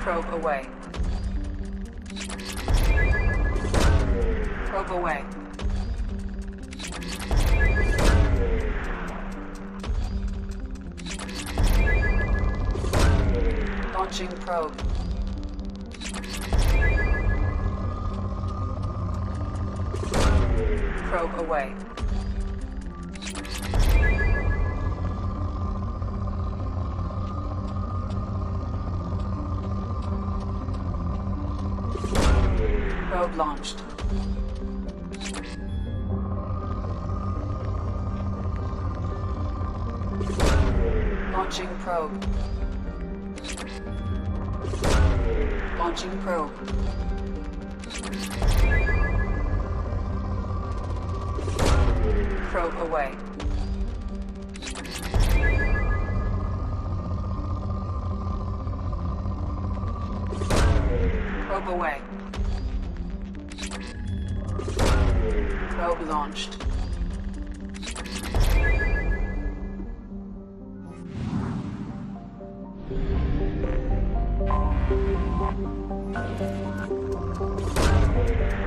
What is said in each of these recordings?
Probe away. Probe away. Launching probe. Probe away. Probe launched. Launching probe. Launching probe. Probe away. Probe away. Probe launched.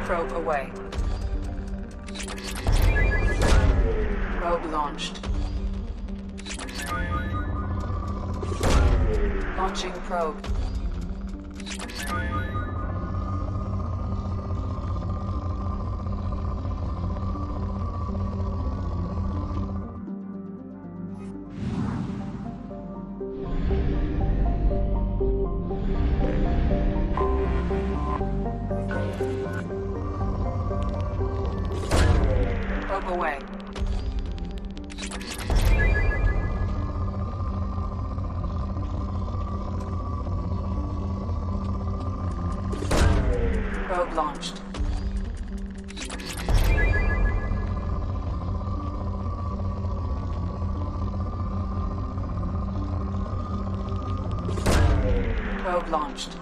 Probe away. Probe launched. Launching probe. Probe away. Probe launched. Probe launched.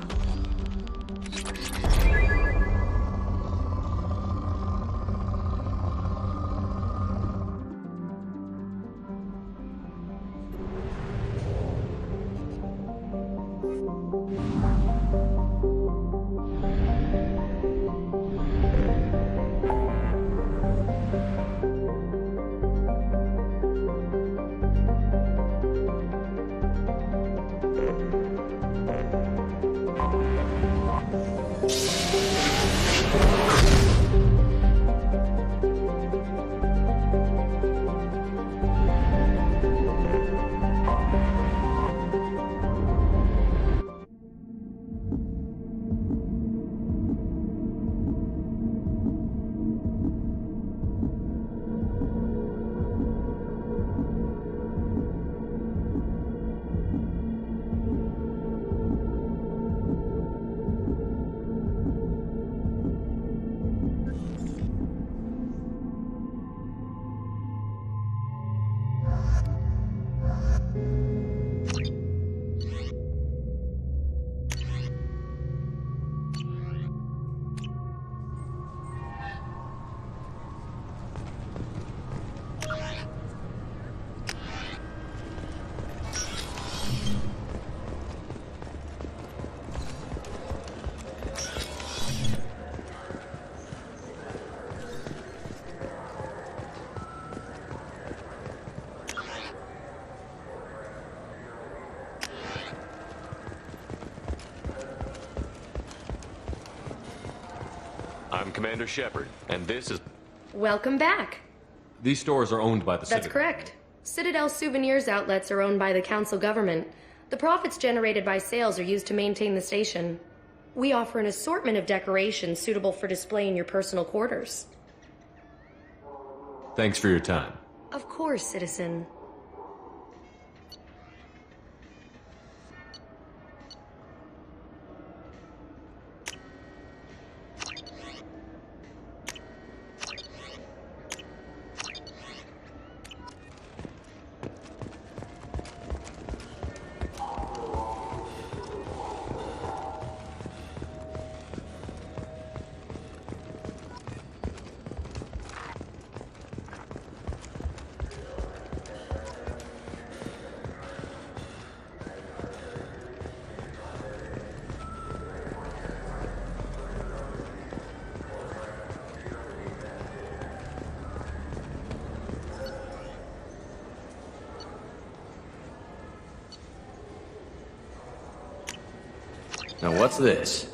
I'm Commander Shepard, and this is... Welcome back. These stores are owned by the Citadel. That's correct. Citadel Souvenirs outlets are owned by the Council government. The profits generated by sales are used to maintain the station. We offer an assortment of decorations suitable for display in your personal quarters. Thanks for your time. Of course, citizen. Now what's this?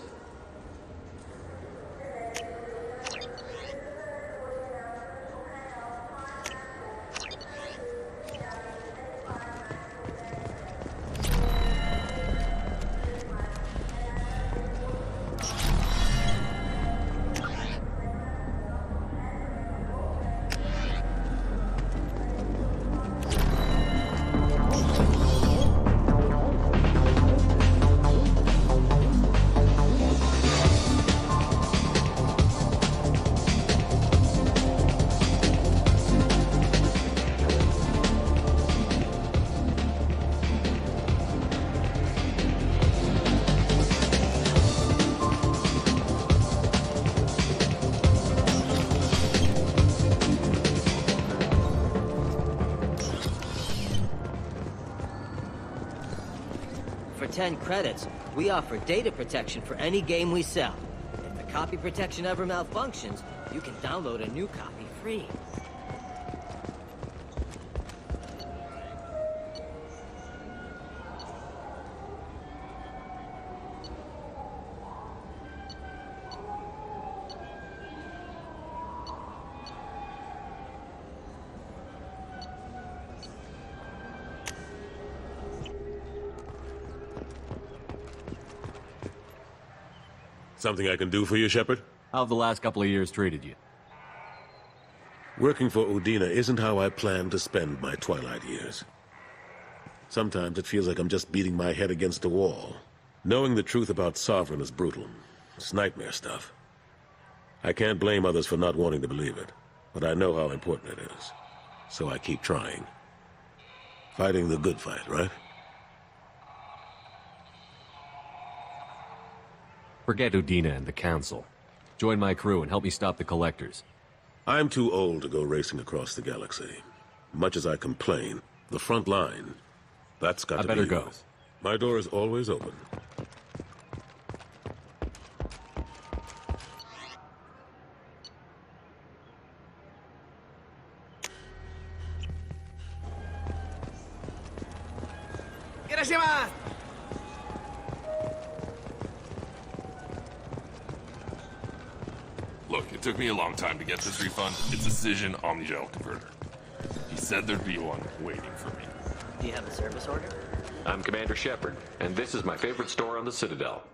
For 10 credits, we offer data protection for any game we sell. If the copy protection ever malfunctions, you can download a new copy free. Something I can do for you, Shepard? How have the last couple of years treated you? Working for Udina isn't how I planned to spend my twilight years. Sometimes it feels like I'm just beating my head against a wall. Knowing the truth about Sovereign is brutal. It's nightmare stuff. I can't blame others for not wanting to believe it, but I know how important it is. So I keep trying. Fighting the good fight, right? Forget Udina and the Council. Join my crew and help me stop the Collectors. I'm too old to go racing across the galaxy. Much as I complain, the front line, that's got to be I better go. yours. My door is always open. Look, it took me a long time to get this refund. It's a Cision Omnigel converter. He said there'd be one waiting for me. Do you have a service order? I'm Commander Shepard, and this is my favorite store on the Citadel.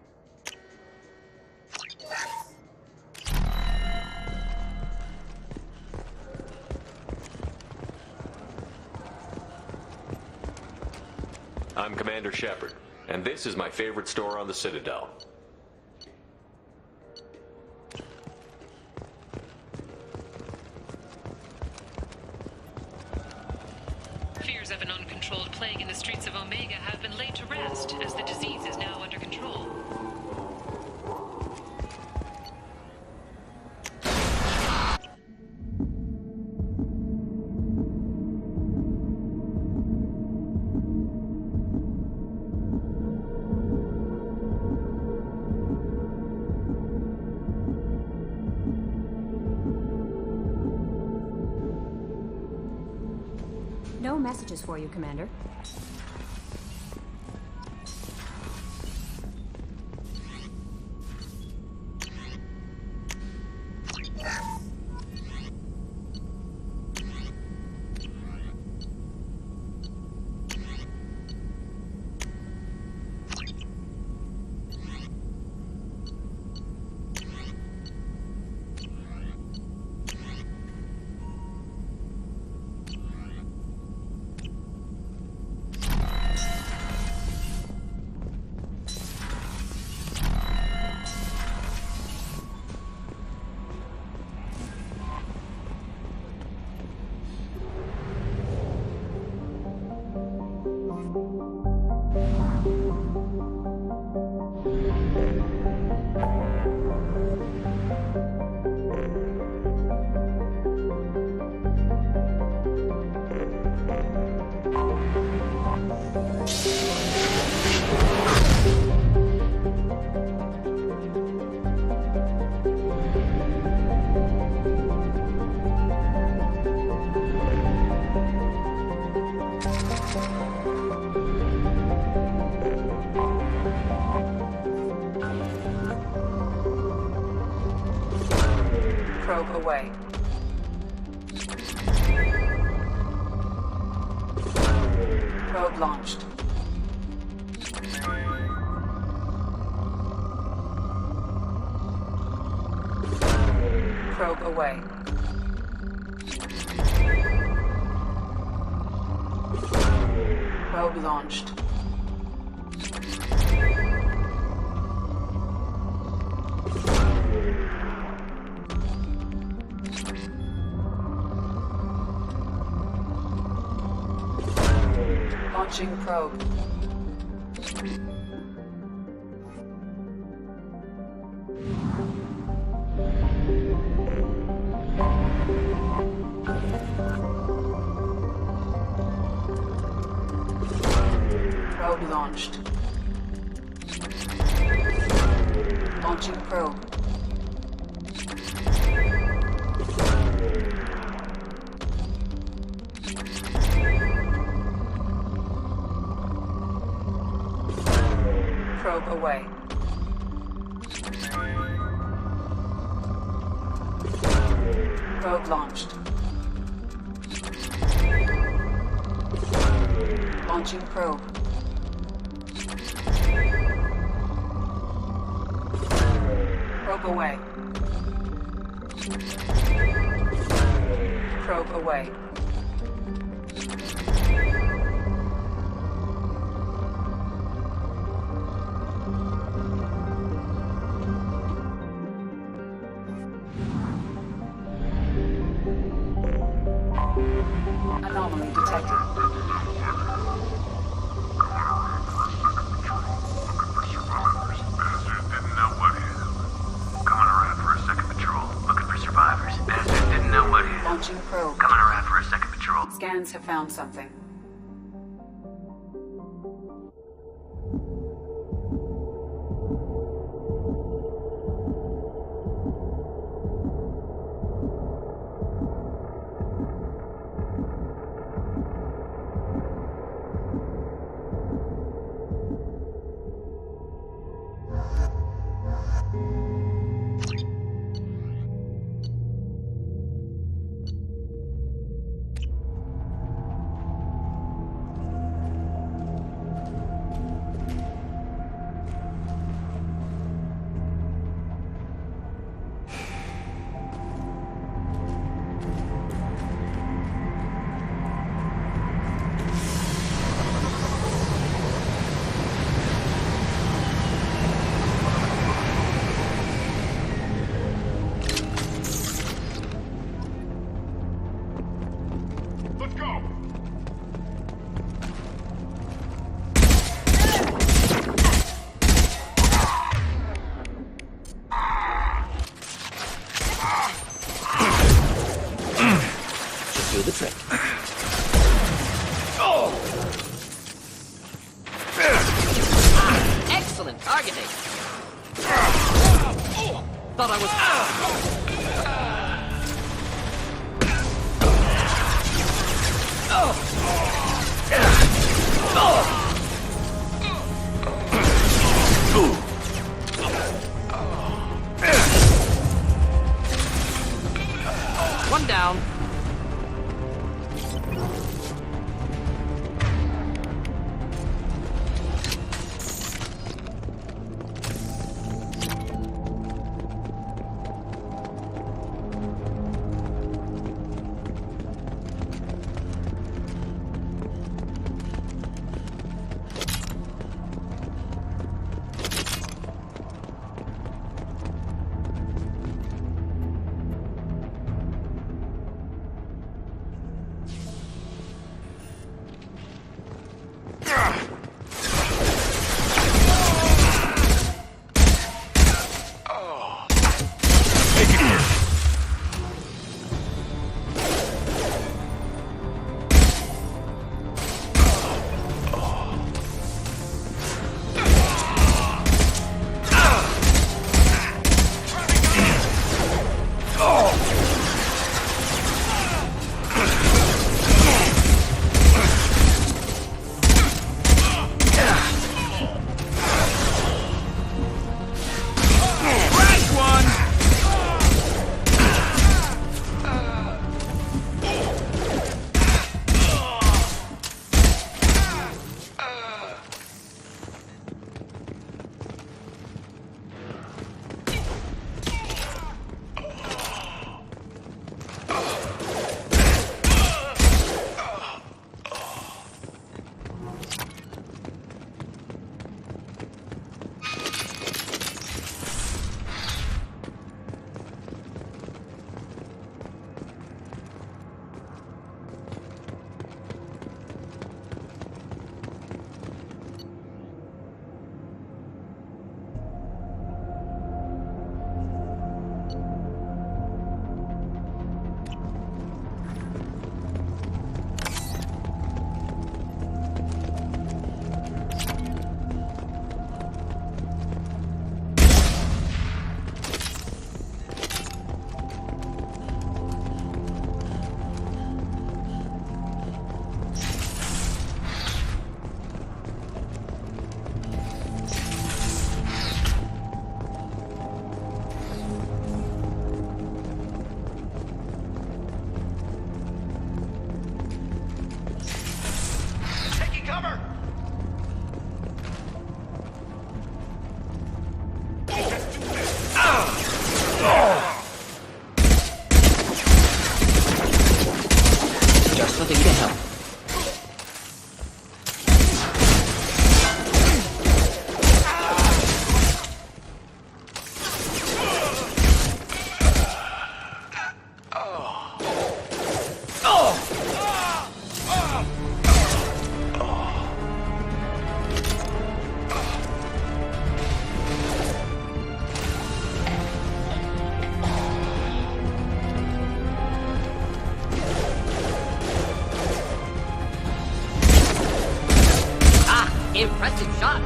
I'm Commander Shepard, and this is my favorite store on the Citadel. Fears of an uncontrolled plague in the streets of Omega have been laid to rest, as the disease is now under control. No messages for you, Commander. Probe away. Probe launched. Probe away. Probe launched. Launching probe. Probe launched. Launching probe. Probe away. Probe launched. Launching probe. Probe away. Probe away. Anomaly detected. Launching probe. Coming around for a second patrol. Scans have found something. Do the trick. Excellent targeting. Thought I was. One down. Impressive shot.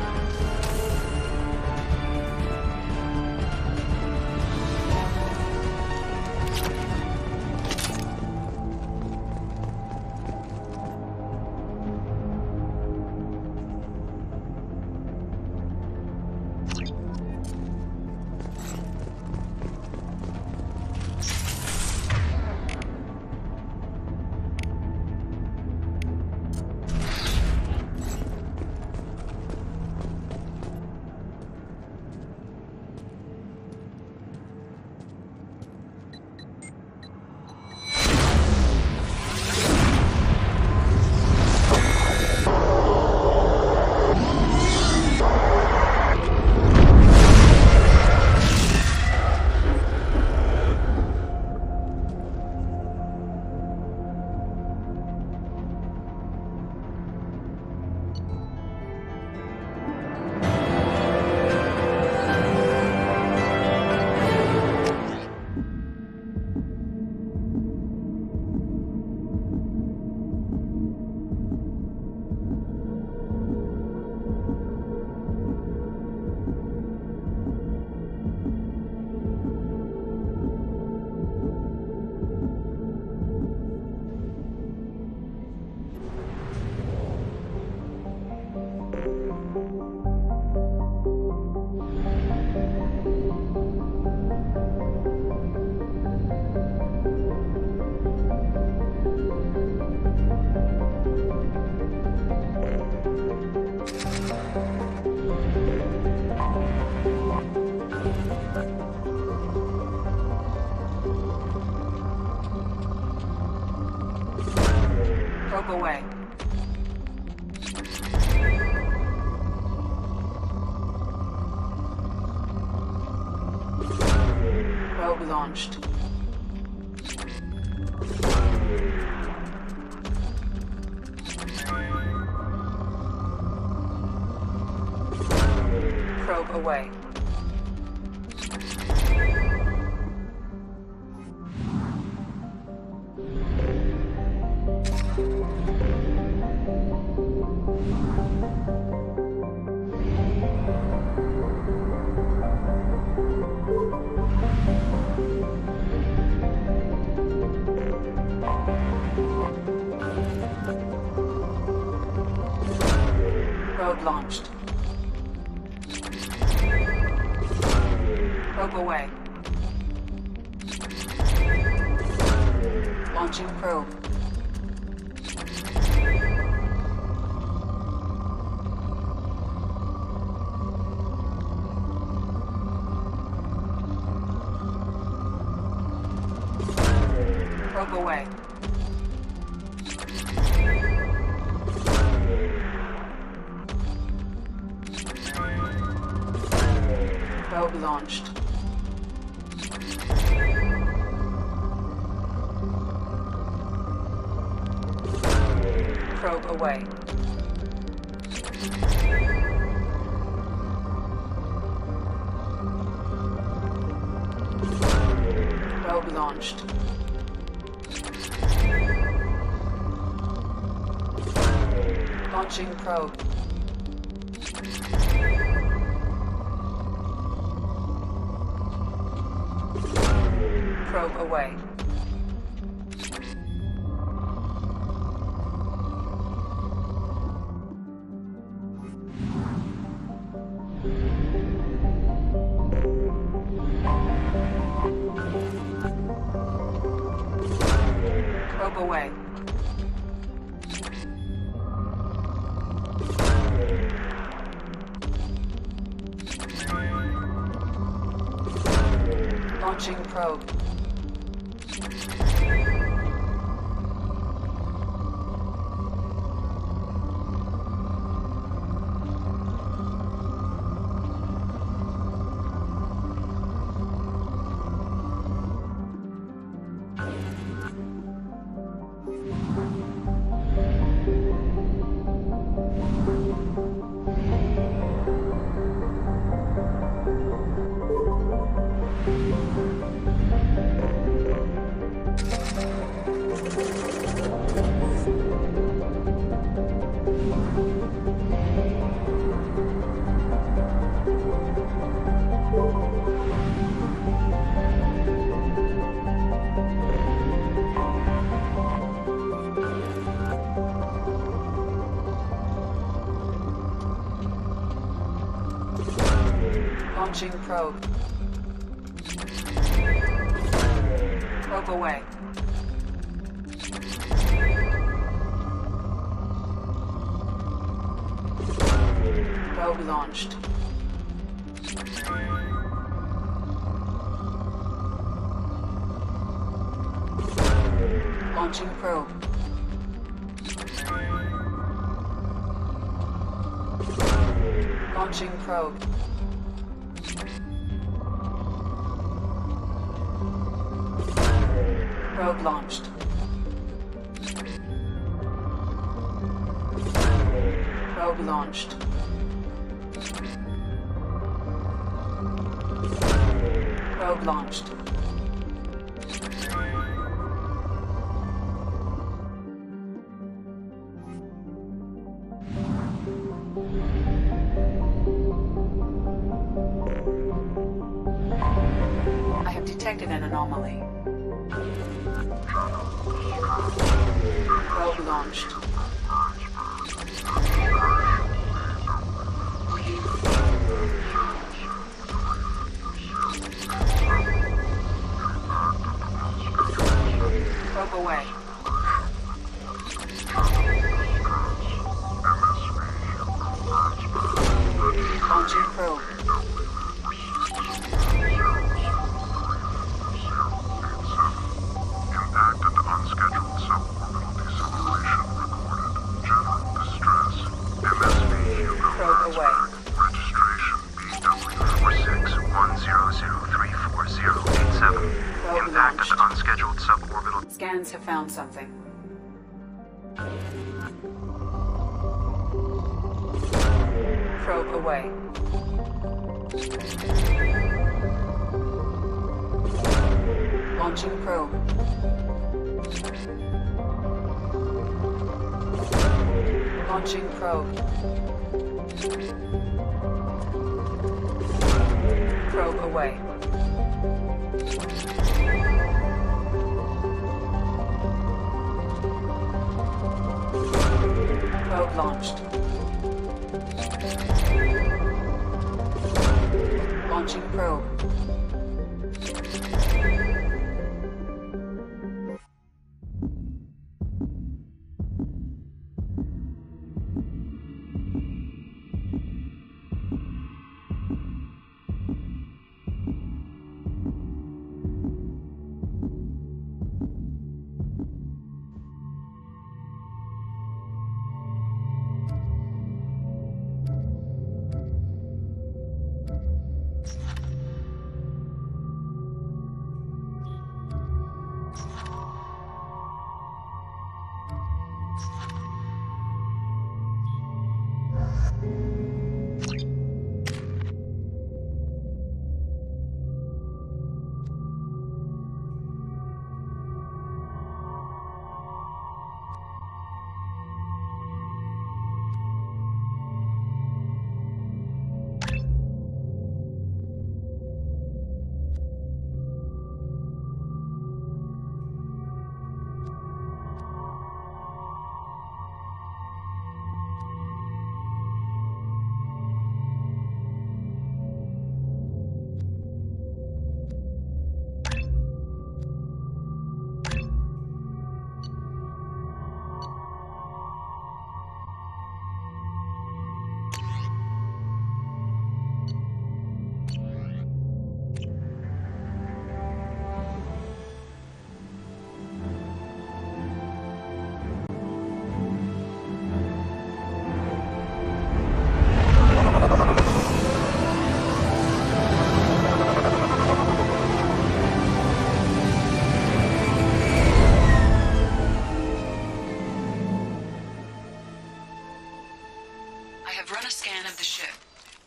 Probe away. Probe launched. Probe away. Probe launched. Probe away. Launching probe. Probe away. Probe launched. Probe away. Probe launched. Launching probe. Probe away. Probe away. Launching probe. Launching probe. Probe away. Probe launched. Launching probe. Launching probe. Probe launched. Probe launched. Probe launched. I have detected an anomaly. Probe launched. Probe away. Launching probe. Impact and unscheduled suborbital deceleration recorded. General distress. MSV Hugo Probe away. Registration BW4610034034087. Probe Impact launched. and unscheduled suborbital. Scans have found something. Probe away. Launching probe. Launching probe. Probe away. Probe launched. Launching probe.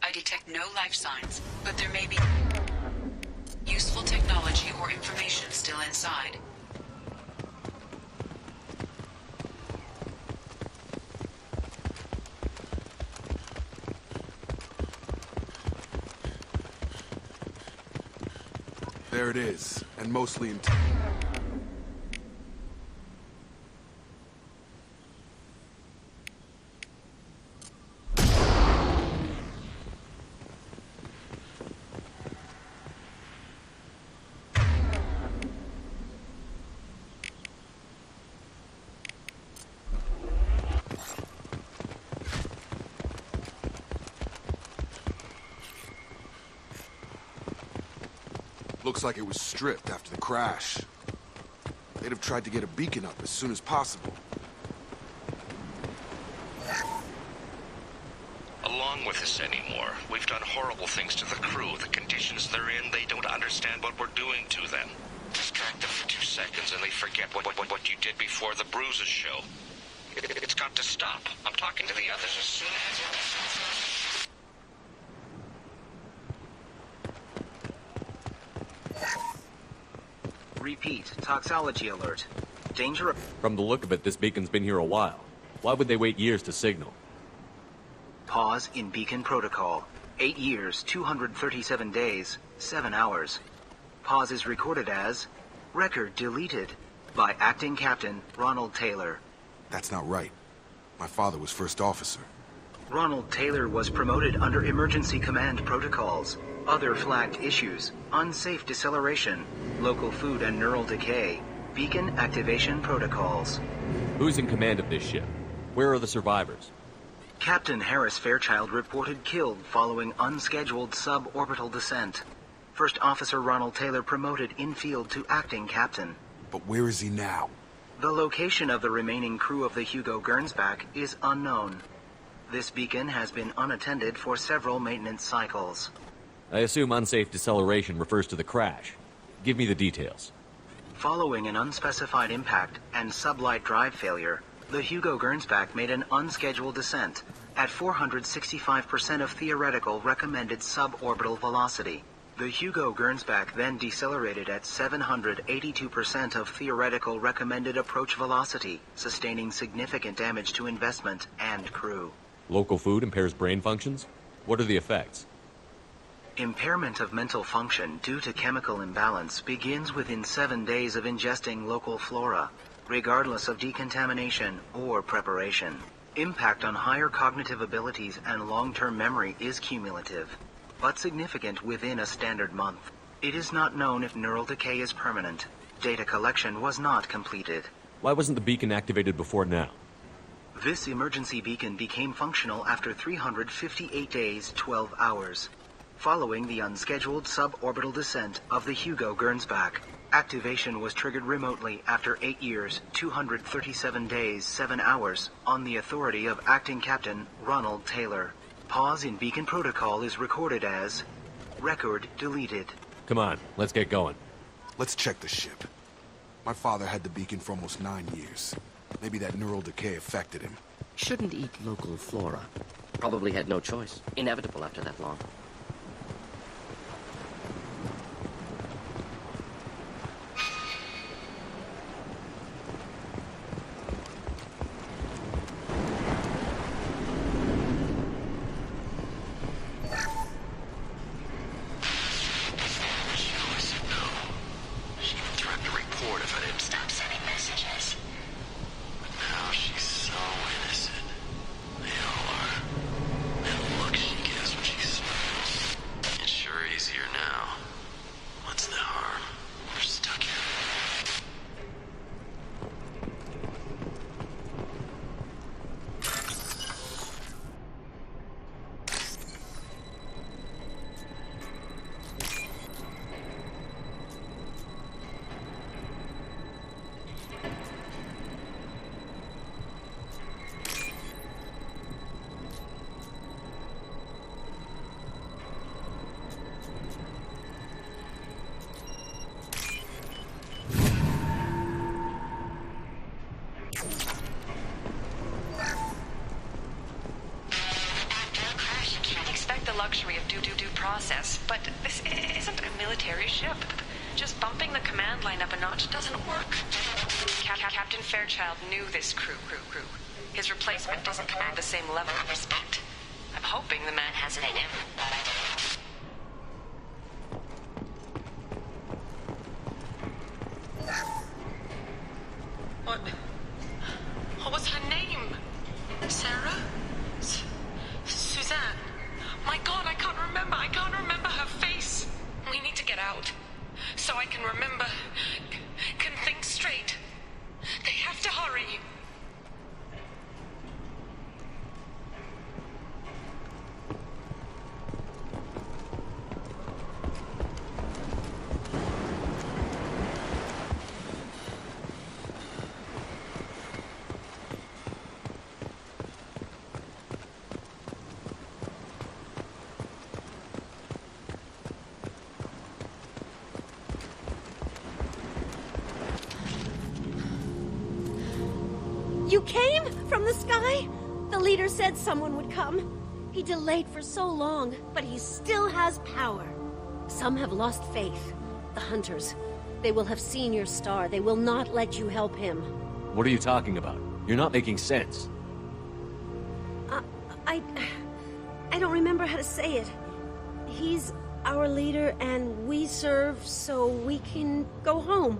I detect no life signs, but there may be useful technology or information still inside. There it is, and mostly in... Looks like it was stripped after the crash. They'd have tried to get a beacon up as soon as possible. Along with us anymore. We've done horrible things to the crew. The conditions they're in, they don't understand what we're doing to them. Distract them for 2 seconds and they forget what you did before the bruises show. It's got to stop. I'm talking to the others as soon as... Repeat, toxology alert. Danger... From the look of it, this beacon's been here a while. Why would they wait years to signal? Pause in beacon protocol. 8 years, 237 days, 7 hours. Pause is recorded as... Record deleted by Acting Captain Ronald Taylor. That's not right. My father was first officer. Ronald Taylor was promoted under emergency command protocols. Other flagged issues: unsafe deceleration, local food and neural decay, beacon activation protocols. Who's in command of this ship? Where are the survivors? Captain Harris Fairchild reported killed following unscheduled suborbital descent. First Officer Ronald Taylor promoted in-field to acting captain. But where is he now? The location of the remaining crew of the Hugo Gernsback is unknown. This beacon has been unattended for several maintenance cycles. I assume unsafe deceleration refers to the crash. Give me the details. Following an unspecified impact and sublight drive failure, the Hugo Gernsback made an unscheduled descent at 465% of theoretical recommended suborbital velocity. The Hugo Gernsback then decelerated at 782% of theoretical recommended approach velocity, sustaining significant damage to investment and crew. Local food impairs brain functions? What are the effects? Impairment of mental function due to chemical imbalance begins within 7 days of ingesting local flora, regardless of decontamination or preparation. Impact on higher cognitive abilities and long-term memory is cumulative, but significant within a standard month. It is not known if neural decay is permanent. Data collection was not completed. Why wasn't the beacon activated before now? This emergency beacon became functional after 358 days, 12 hours. Following the unscheduled suborbital descent of the Hugo Gernsback, activation was triggered remotely after 8 years, 237 days, 7 hours, on the authority of Acting Captain Ronald Taylor. Pause in beacon protocol is recorded as... Record deleted. Come on, let's get going. Let's check the ship. My father had the beacon for almost 9 years. Maybe that neural decay affected him. Shouldn't eat local flora. Probably had no choice. Inevitable after that long. Luxury of due process, but this isn't a military ship. Just bumping the command line up a notch doesn't work. Captain Fairchild knew this crew. His replacement doesn't command the same level of respect. I'm hoping the man has it in him. What was her name? Sarah? Suzanne? My God, I can't remember her face. We need to get out. So I can remember, can think straight. They have to hurry. You came from the sky? The leader said someone would come. He delayed for so long, but he still has power. Some have lost faith. The hunters. They will have seen your star. They will not let you help him. What are you talking about? You're not making sense. I don't remember how to say it. He's our leader and we serve so we can go home.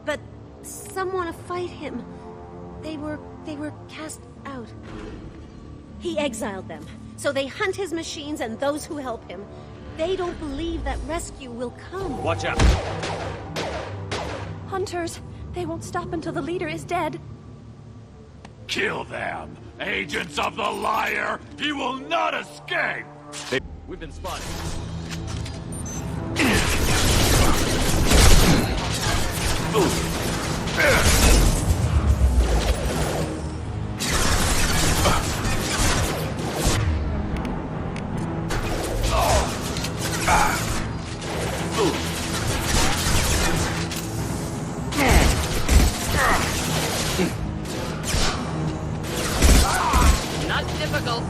But some want to fight him. They were cast out. He exiled them, so they hunt his machines and those who help him. They don't believe that rescue will come. Watch out! Hunters, they won't stop until the leader is dead. Kill them! Agents of the liar! He will not escape! We've been spotted. Not difficult.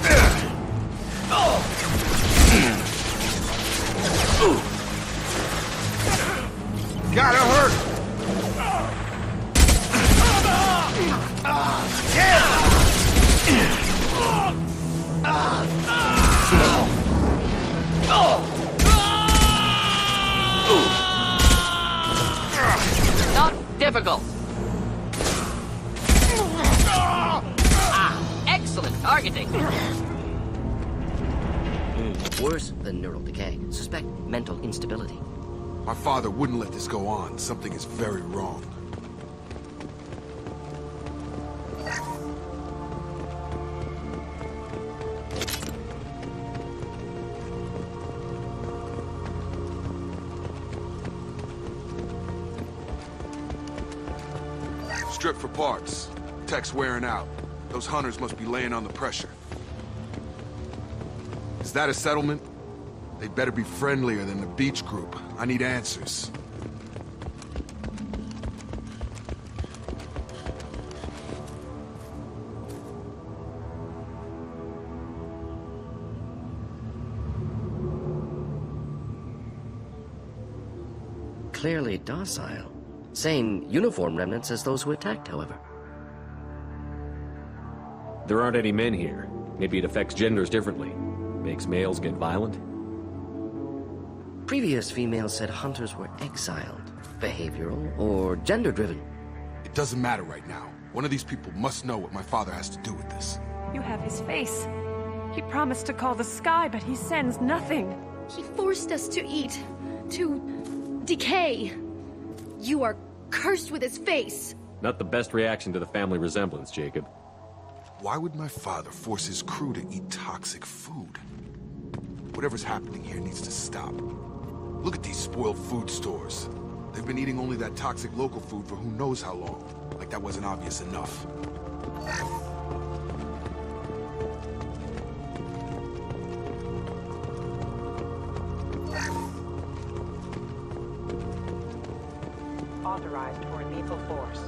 Gotta hurt! Not difficult. Excellent targeting. Worse than neural decay. Suspect mental instability. My father wouldn't let this go on. Something is very wrong. Strip for parts. Tech's wearing out. Those hunters must be laying on the pressure. Is that a settlement? They'd better be friendlier than the beach group. I need answers. Clearly docile. Same uniform remnants as those who attacked, however. There aren't any men here. Maybe it affects genders differently. Makes males get violent? Previous females said hunters were exiled. Behavioral or gender-driven. It doesn't matter right now. One of these people must know what my father has to do with this. You have his face. He promised to call the sky, but he sends nothing. He forced us to eat, to decay. You are cursed with his face. Not the best reaction to the family resemblance, Jacob. Why would my father force his crew to eat toxic food? Whatever's happening here needs to stop. Look at these spoiled food stores. They've been eating only that toxic local food for who knows how long. Like that wasn't obvious enough. Authorized for lethal force.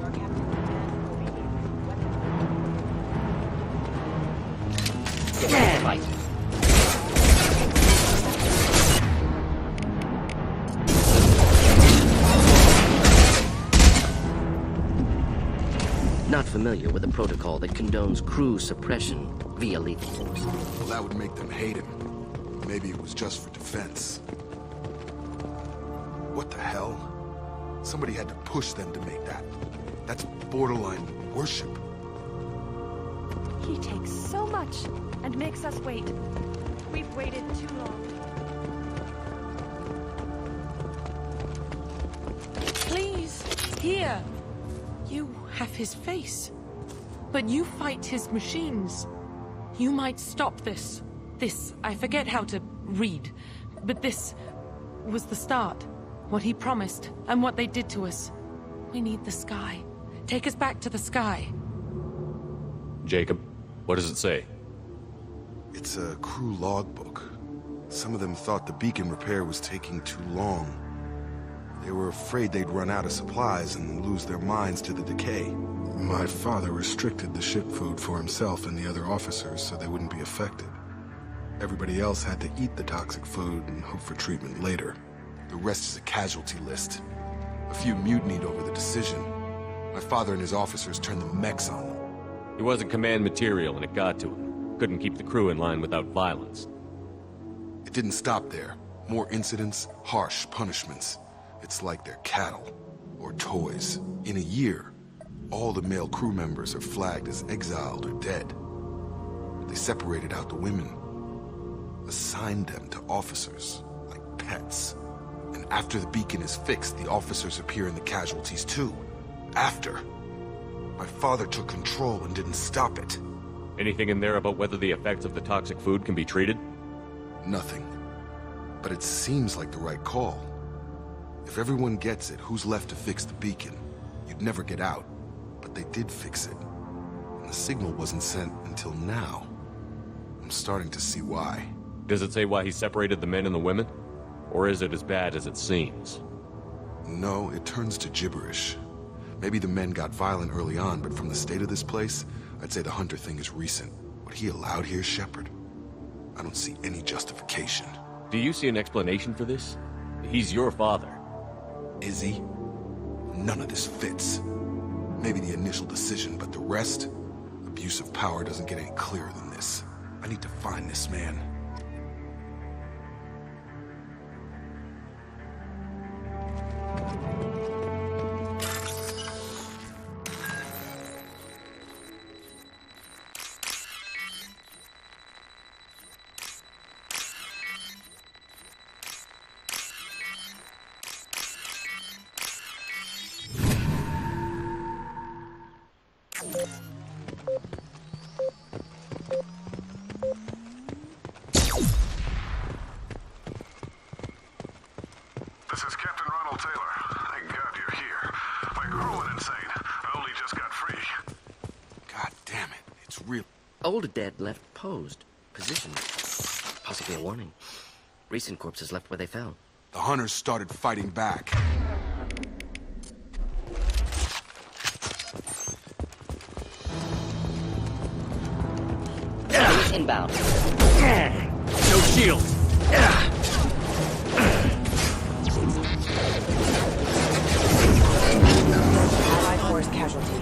Your captain commands will be Fight. Not familiar with a protocol that condones crew suppression via lethal force. Well, that would make them hate him. Maybe it was just for defense. What the hell? Somebody had to push them to make that. That's borderline worship. He takes so much and makes us wait. We've waited too long. Please, here. You have his face. But you fight his machines. You might stop this. This, I forget how to read. But this was the start. What he promised, and what they did to us. We need the sky. Take us back to the sky. Jacob, what does it say? It's a crew logbook. Some of them thought the beacon repair was taking too long. They were afraid they'd run out of supplies and lose their minds to the decay. My father restricted the ship food for himself and the other officers so they wouldn't be affected. Everybody else had to eat the toxic food and hope for treatment later. The rest is a casualty list. A few mutinied over the decision. My father and his officers turned the mechs on them. He wasn't command material and it got to him. Couldn't keep the crew in line without violence. It didn't stop there. More incidents, harsh punishments. It's like they're cattle or toys. In a year, all the male crew members are flagged as exiled or dead. They separated out the women, assigned them to officers like pets. And after the beacon is fixed, the officers appear in the casualties too. After. My father took control and didn't stop it. Anything in there about whether the effects of the toxic food can be treated? Nothing. But it seems like the right call. If everyone gets it, who's left to fix the beacon? You'd never get out. But they did fix it. And the signal wasn't sent until now. I'm starting to see why. Does it say why he separated the men and the women? Or is it as bad as it seems? No, it turns to gibberish. Maybe the men got violent early on, but from the state of this place, I'd say the Hunter thing is recent. What he allowed here, Shepard? I don't see any justification. Do you see an explanation for this? He's your father. Is he? None of this fits. Maybe the initial decision, but the rest? Abuse of power doesn't get any clearer than this. I need to find this man. This is Captain Ronald Taylor. Thank God you're here. My crew went insane. I only just got free. God damn it, it's real. Old dead left posed. Positioned. Possibly a warning. Recent corpses left where they fell. The Hunters started fighting back. Enemies inbound. No shield. Allied force casualty.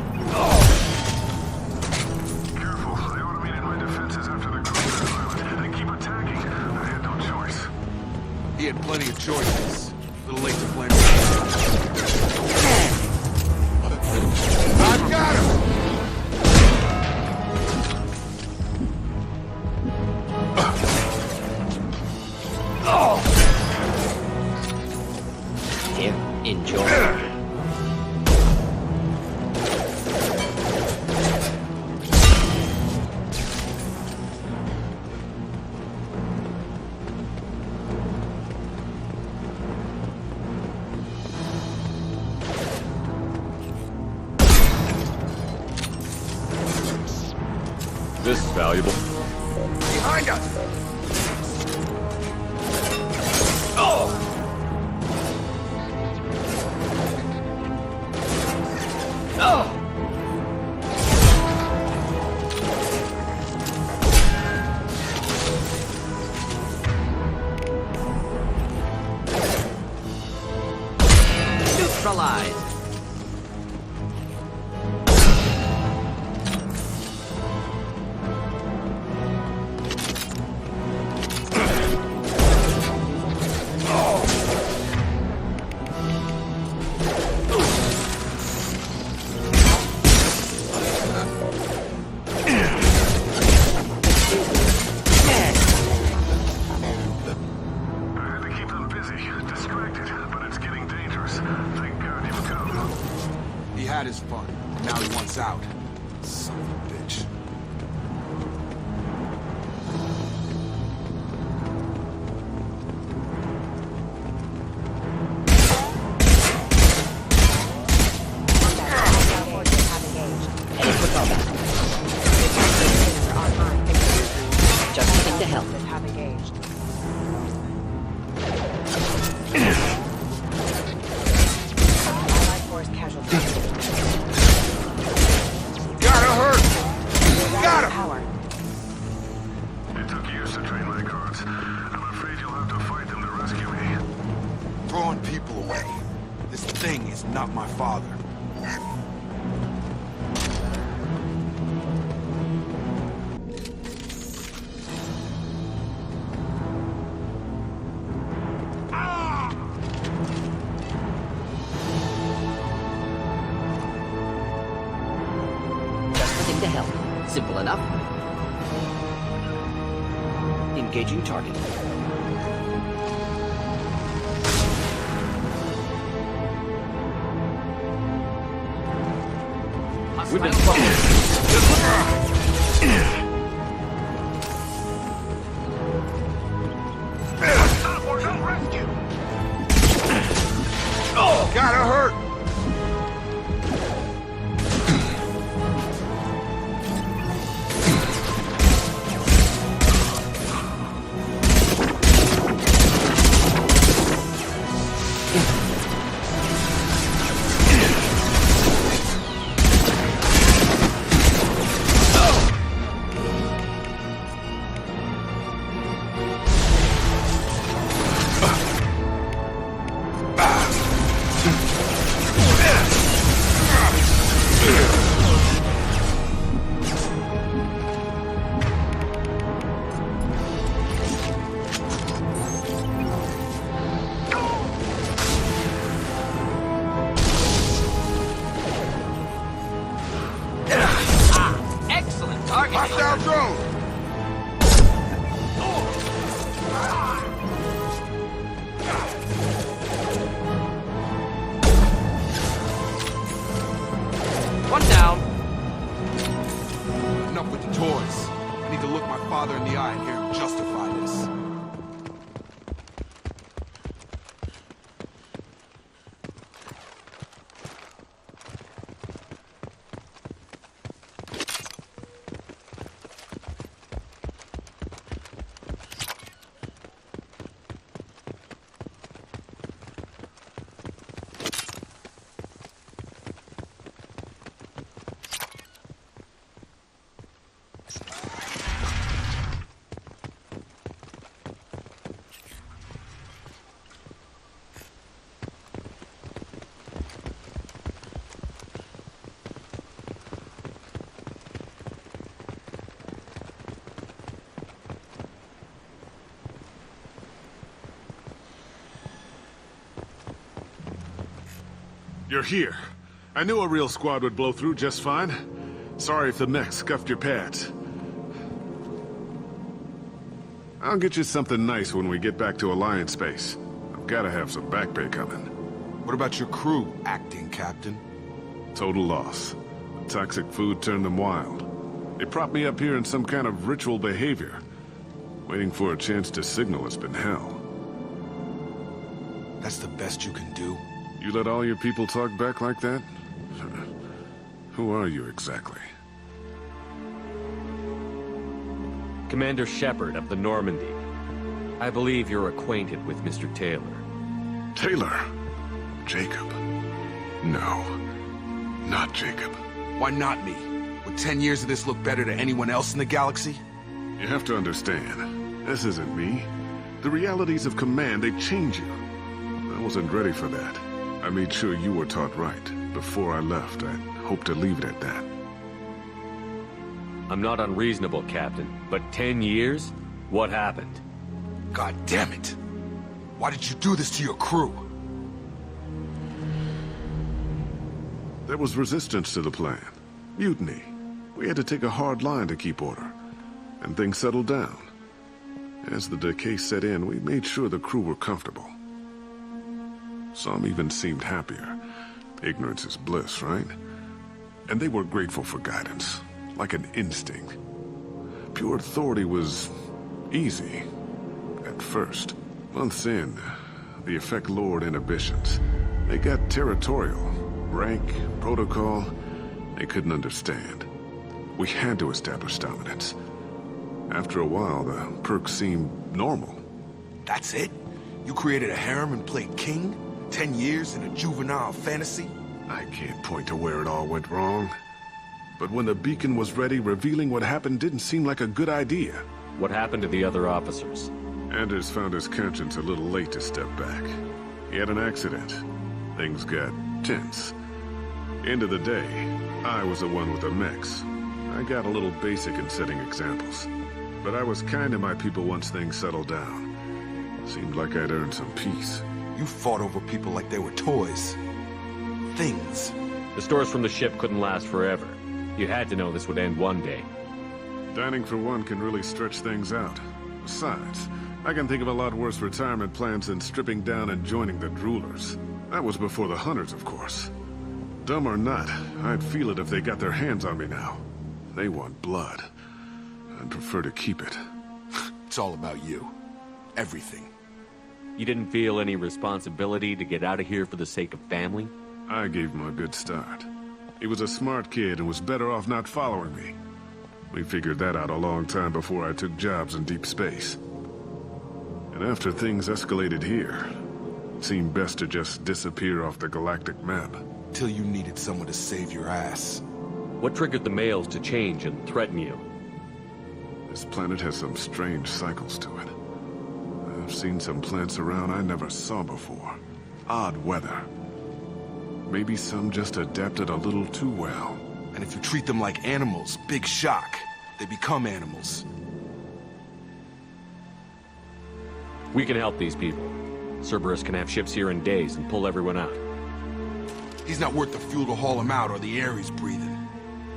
Careful, they automated my defenses after the cruiser island. They keep attacking. I had no choice. He had plenty of choices. A little late to blame. I've got him! Here, enjoy. This is valuable. Behind us! Neutralized. I had to keep them busy, distracted, but it's getting dangerous. Thank God you've come. He had his fun. Now he wants out. Son of a bitch. Allied forces have engaged. Online. Just need to help. Forces have engaged. throwing people away. This thing is not my father. To help. Simple enough. Engaging target. We've been Oh, gotta hurt. Hostile drone! One down. Enough with the toys. I need to look my father in the eye and hear him justify this. You're here. I knew a real squad would blow through just fine. Sorry if the mech scuffed your pads. I'll get you something nice when we get back to Alliance space. I've gotta have some back pay coming. What about your crew, acting captain? Total loss. The toxic food turned them wild. They propped me up here in some kind of ritual behavior. Waiting for a chance to signal has been hell. That's the best you can do? You let all your people talk back like that? Who are you exactly? Commander Shepard of the Normandy. I believe you're acquainted with Mr. Taylor. Taylor? Jacob? No. Not Jacob. Why not me? Would 10 years of this look better to anyone else in the galaxy? You have to understand, this isn't me. The realities of command, they change you. I wasn't ready for that. I made sure you were taught right. Before I left, I hoped to leave it at that. I'm not unreasonable, Captain, but 10 years? What happened? God damn it! Why did you do this to your crew? There was resistance to the plan. Mutiny. We had to take a hard line to keep order. And things settled down. As the decay set in, we made sure the crew were comfortable. Some even seemed happier. Ignorance is bliss, right? And they were grateful for guidance, like an instinct. Pure authority was easy, at first. Months in, the effect lowered inhibitions. They got territorial. Rank, protocol, they couldn't understand. We had to establish dominance. After a while, the perks seemed normal. That's it? You created a harem and played king? 10 years in a juvenile fantasy? I can't point to where it all went wrong. But when the beacon was ready, revealing what happened didn't seem like a good idea. What happened to the other officers? Anders found his conscience a little late to step back. He had an accident. Things got tense. End of the day, I was the one with the mechs. I got a little basic in setting examples. But I was kind to my people once things settled down. Seemed like I'd earned some peace. You fought over people like they were toys. Things. The stores from the ship couldn't last forever. You had to know this would end one day. Dining for one can really stretch things out. Besides, I can think of a lot worse retirement plans than stripping down and joining the droolers. That was before the hunters, of course. Dumb or not, I'd feel it if they got their hands on me now. They want blood. I'd prefer to keep it. It's all about you. Everything. You didn't feel any responsibility to get out of here for the sake of family? I gave him a good start. He was a smart kid and was better off not following me. We figured that out a long time before I took jobs in deep space. And after things escalated here, it seemed best to just disappear off the galactic map. Till you needed someone to save your ass. What triggered the males to change and threaten you? This planet has some strange cycles to it. I've seen some plants around I never saw before. Odd weather. Maybe some just adapted a little too well. And if you treat them like animals, big shock. They become animals. We can help these people. Cerberus can have ships here in days and pull everyone out. He's not worth the fuel to haul him out or the air he's breathing.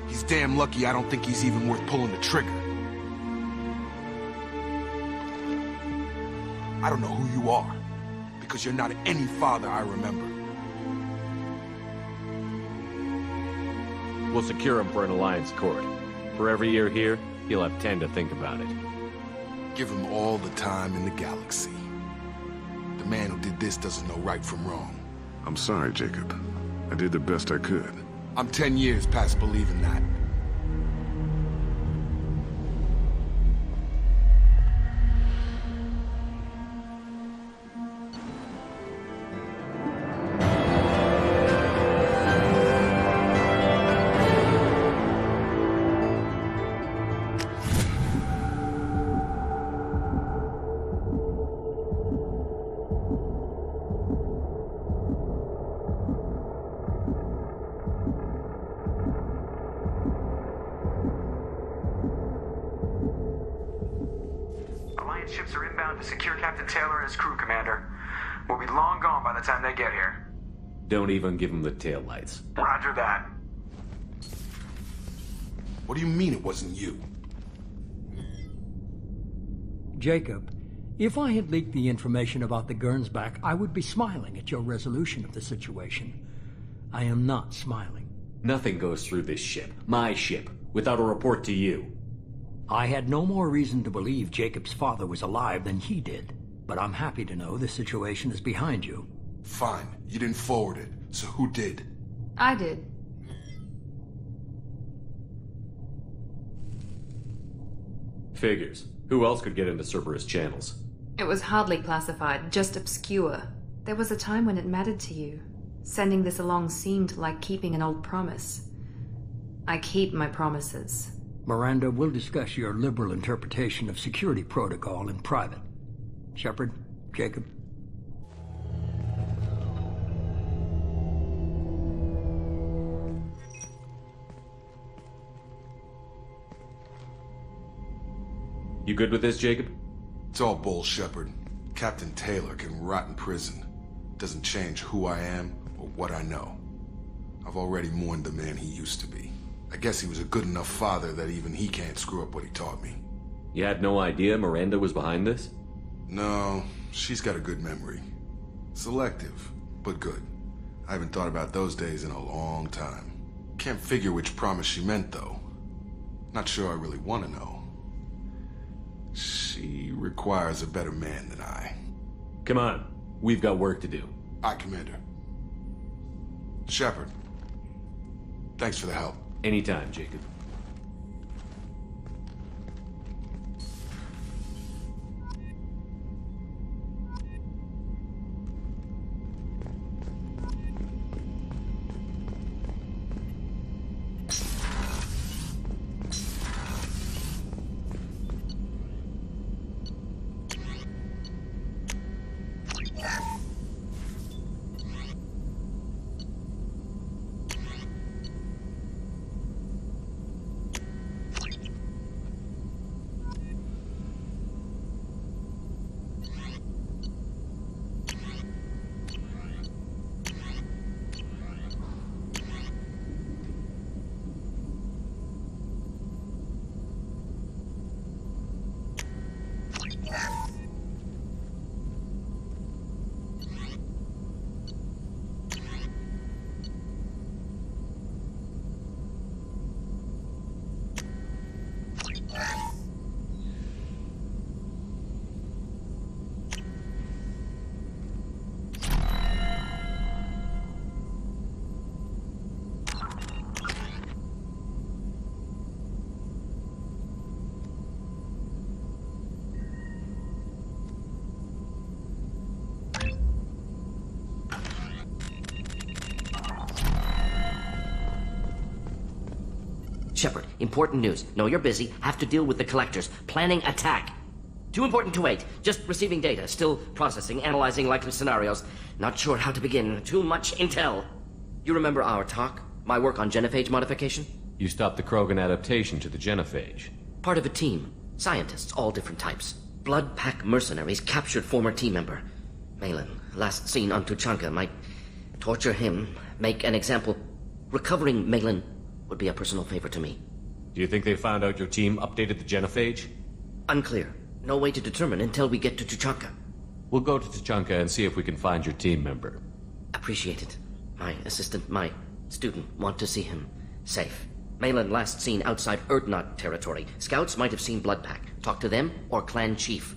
He's damn lucky I don't think he's even worth pulling the trigger. I don't know who you are, because you're not any father I remember. We'll secure him for an Alliance court. For every year here, he'll have 10 to think about it. Give him all the time in the galaxy. The man who did this doesn't know right from wrong. I'm sorry, Jacob. I did the best I could. I'm 10 years past believing that. Ships are inbound to secure Captain Taylor and his crew, Commander. We'll be long gone by the time they get here. Don't even give him the taillights. Roger that. What do you mean it wasn't you? Jacob, if I had leaked the information about the Gernsback, I would be smiling at your resolution of the situation. I am not smiling. Nothing goes through this ship, my ship, without a report to you. I had no more reason to believe Jacob's father was alive than he did, but I'm happy to know the situation is behind you. Fine. You didn't forward it, so who did? I did. Figures. Who else could get into Cerberus channels? It was hardly classified, just obscure. There was a time when it mattered to you. Sending this along seemed like keeping an old promise. I keep my promises. Miranda, we'll discuss your liberal interpretation of security protocol in private. Shepard, Jacob. You good with this, Jacob? It's all bull, Shepard. Captain Taylor can rot in prison. Doesn't change who I am or what I know. I've already mourned the man he used to be. I guess he was a good enough father that even he can't screw up what he taught me. You had no idea Miranda was behind this? No, she's got a good memory. Selective, but good. I haven't thought about those days in a long time. Can't figure which promise she meant, though. Not sure I really want to know. She requires a better man than I. Come on, we've got work to do. Aye, Commander. Shepard, thanks for the help. Anytime, Jacob. Shepard, important news. Know you're busy. Have to deal with the collectors. Planning attack. Too important to wait. Just receiving data. Still processing, analyzing likely scenarios. Not sure how to begin. Too much intel. You remember our talk? My work on genophage modification? You stopped the Krogan adaptation to the genophage. Part of a team. Scientists, all different types. Blood Pack mercenaries captured former team member. Malin, last seen on Tuchanka, might torture him, make an example. Recovering Malin would be a personal favor to me. Do you think they found out your team updated the genophage? Unclear. No way to determine until we get to Tuchanka. We'll go to Tuchanka and see if we can find your team member. Appreciate it. My assistant, my student, want to see him safe. Malin last seen outside Erdnot territory. Scouts might have seen Blood Pack. Talk to them or Clan Chief.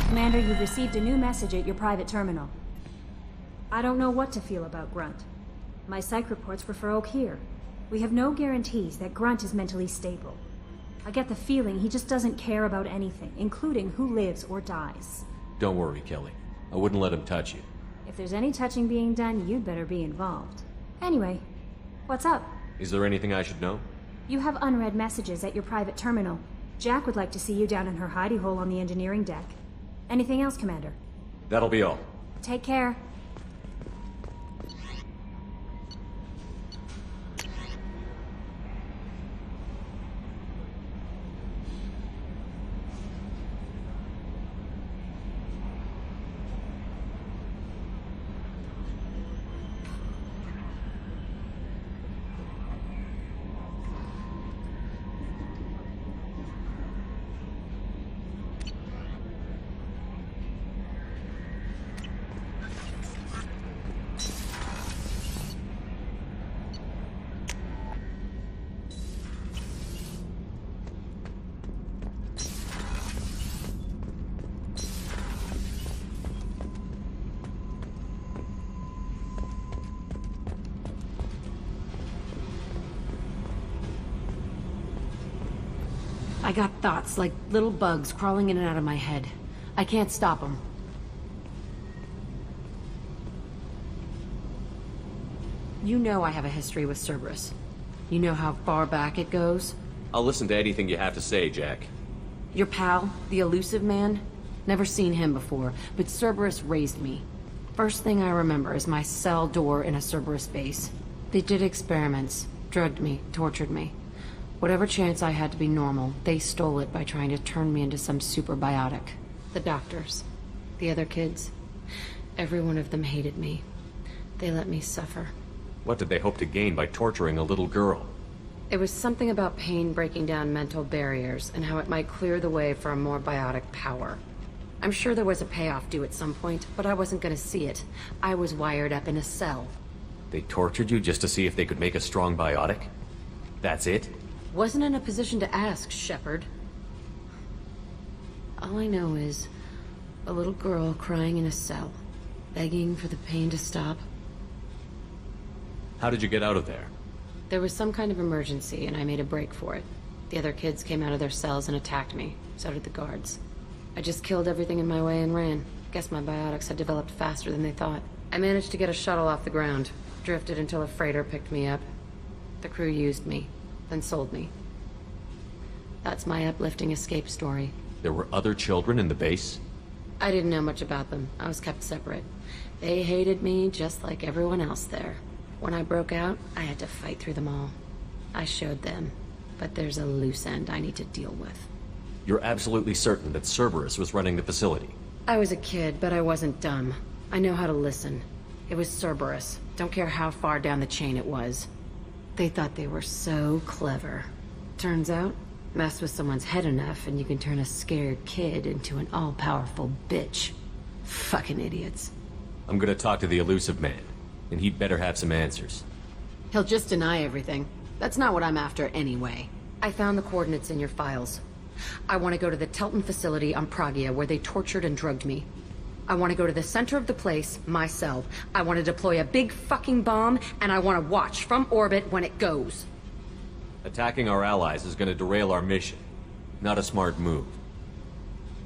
Commander, you've received a new message at your private terminal. I don't know what to feel about Grunt. My psych reports refer Oak here. We have no guarantees that Grunt is mentally stable. I get the feeling he just doesn't care about anything, including who lives or dies. Don't worry, Kelly. I wouldn't let him touch you. If there's any touching being done, you'd better be involved. Anyway, what's up? Is there anything I should know? You have unread messages at your private terminal. Jack would like to see you down in her hidey hole on the engineering deck. Anything else, Commander? That'll be all. Take care. I got thoughts like little bugs crawling in and out of my head. I can't stop them. You know I have a history with Cerberus. You know how far back it goes? I'll listen to anything you have to say, Jack. Your pal, the elusive man? Never seen him before, but Cerberus raised me. First thing I remember is my cell door in a Cerberus base. They did experiments, drugged me, tortured me. Whatever chance I had to be normal, they stole it by trying to turn me into some super biotic. The doctors, the other kids, every one of them hated me. They let me suffer. What did they hope to gain by torturing a little girl? It was something about pain breaking down mental barriers and how it might clear the way for a more biotic power. I'm sure there was a payoff due at some point, but I wasn't gonna see it. I was wired up in a cell. They tortured you just to see if they could make a strong biotic? That's it? Wasn't in a position to ask, Shepard. All I know is a little girl crying in a cell, begging for the pain to stop. How did you get out of there? There was some kind of emergency, and I made a break for it. The other kids came out of their cells and attacked me. So did the guards. I just killed everything in my way and ran. Guess my biotics had developed faster than they thought. I managed to get a shuttle off the ground. Drifted until a freighter picked me up. The crew used me, then sold me. That's my uplifting escape story. There were other children in the base? I didn't know much about them. I was kept separate. They hated me just like everyone else there. When I broke out, I had to fight through them all. I showed them, but there's a loose end I need to deal with. You're absolutely certain that Cerberus was running the facility? I was a kid, but I wasn't dumb. I know how to listen. It was Cerberus. Don't care how far down the chain it was. They thought they were so clever. Turns out, mess with someone's head enough and you can turn a scared kid into an all-powerful bitch. Fucking idiots. I'm gonna talk to the elusive man, and he'd better have some answers. He'll just deny everything. That's not what I'm after anyway. I found the coordinates in your files. I want to go to the Telton facility on Pragia where they tortured and drugged me. I want to go to the center of the place, my cell. I want to deploy a big fucking bomb, and I want to watch from orbit when it goes. Attacking our allies is gonna derail our mission. Not a smart move.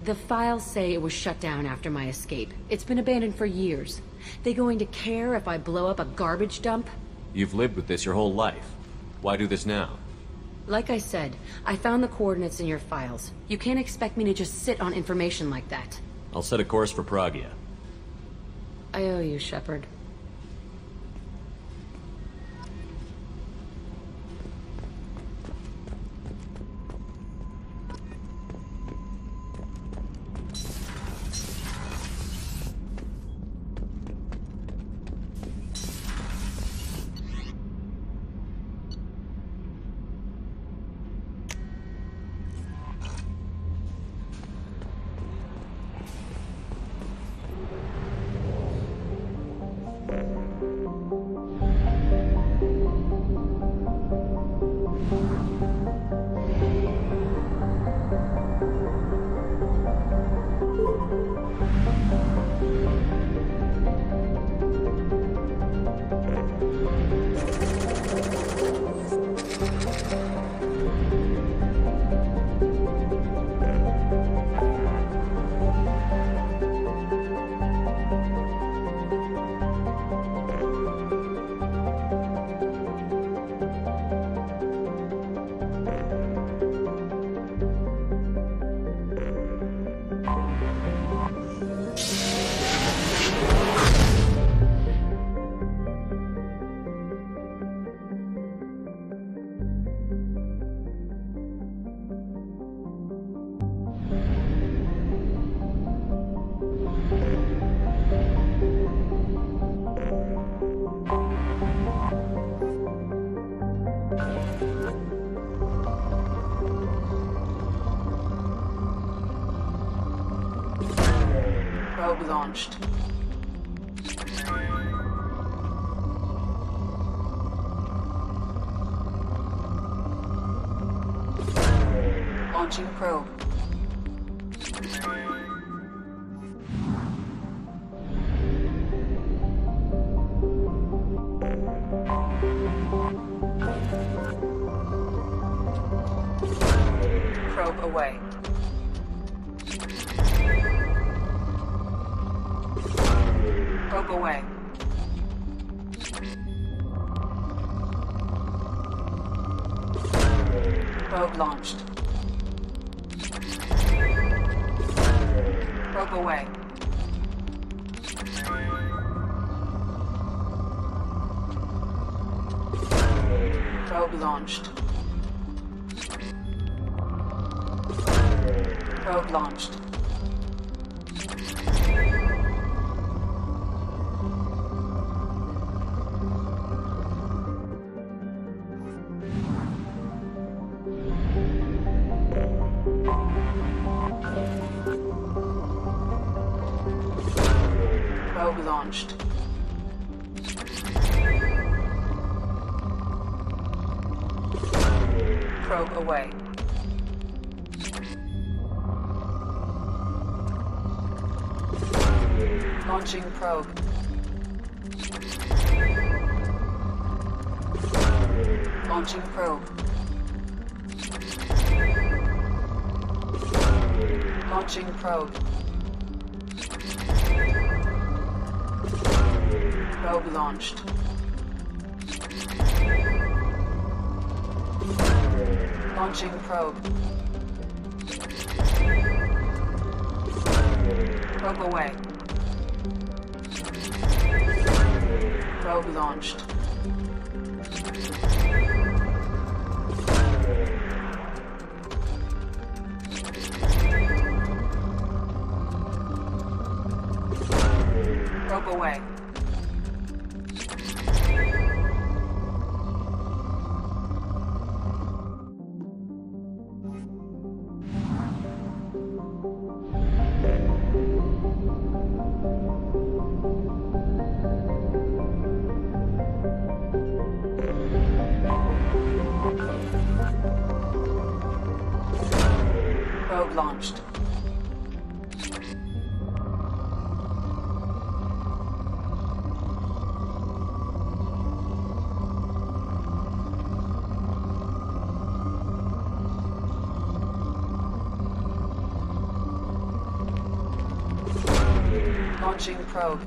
The files say it was shut down after my escape. It's been abandoned for years. They going to care if I blow up a garbage dump? You've lived with this your whole life. Why do this now? Like I said, I found the coordinates in your files. You can't expect me to just sit on information like that. I'll set a course for Pragia. I owe you, Shepard. Probe launched. Launching probe. Probe away. Probe away. Probe launched. Probe away. Probe launched. Probe launched. Probe launched. Probe away. Launching probe. Launching probe. Launching probe. Probe launched. Launching probe. Probe away. Probe launched. Probe away. Probe launched. Launching probe.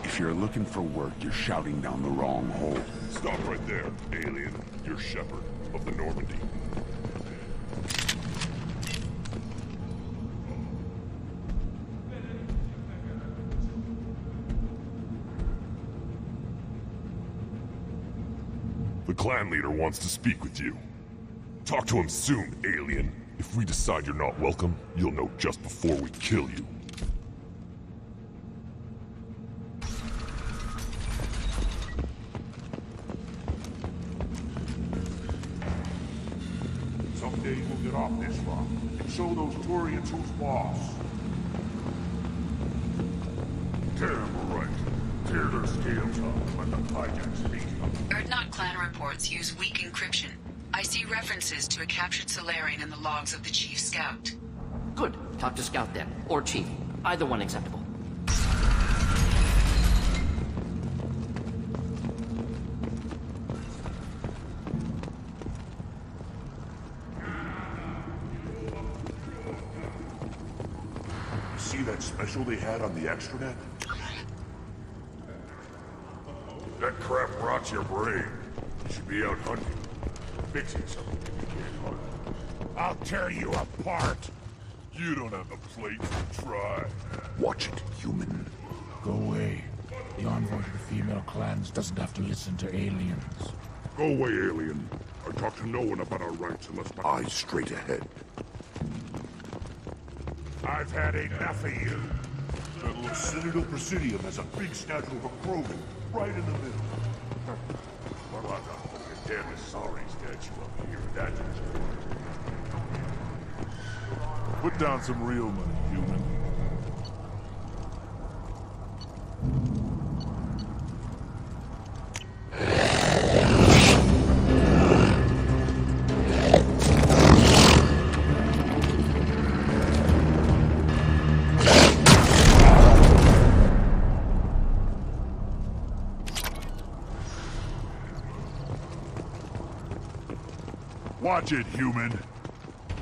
If you're looking for work, you're shouting down the wrong hole. Stop right there, alien. You're Shepard of the Normandy. The clan leader wants to speak with you. Talk to him soon, alien. If we decide you're not welcome, you'll know just before we kill you. Someday we'll get off this rock and show those Turians who's boss. Damn right. Tear their scales off, let the hijacks beat them. Erdnot clan reports use weak encryption. I see references to a captured Solarian in the logs of the Chief Scout. Good. Talk to Scout then. Or Chief. Either one acceptable. See that special they had on the extranet? That crap rots your brain. You should be out hunting. Fixing something if you can't hunt. I'll tear you apart! You don't have the plate to try. Watch it, human. Go away. The envoy to the female clans doesn't have to listen to aliens. Go away, alien. I talk to no one about our rights unless my eyes straight ahead. I've had enough of you. That little Citadel Presidium has a big statue of a Krogan right in the middle. What about the damn sorry statue up here? That's Put down some real money, human. Watch it, human.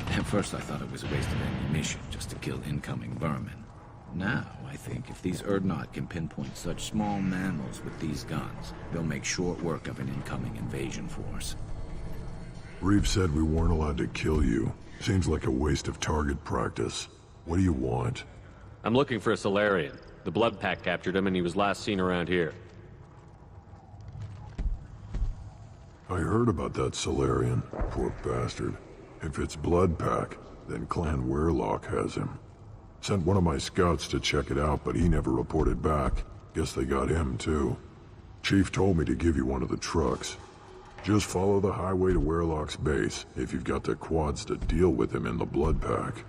And first I thought it was a waste of ammunition just to kill incoming vermin. Now, I think if these Urdnot can pinpoint such small mammals with these guns, they'll make short work of an incoming invasion force. Reeve said we weren't allowed to kill you. Seems like a waste of target practice. What do you want? I'm looking for a Solarian. The Blood Pack captured him and he was last seen around here. I heard about that Solarian. Poor bastard. If it's Blood Pack, then Clan Werelock has him. Sent one of my scouts to check it out, but he never reported back. Guess they got him, too. Chief told me to give you one of the trucks. Just follow the highway to Werelock's base, if you've got the quads to deal with him in the Blood Pack.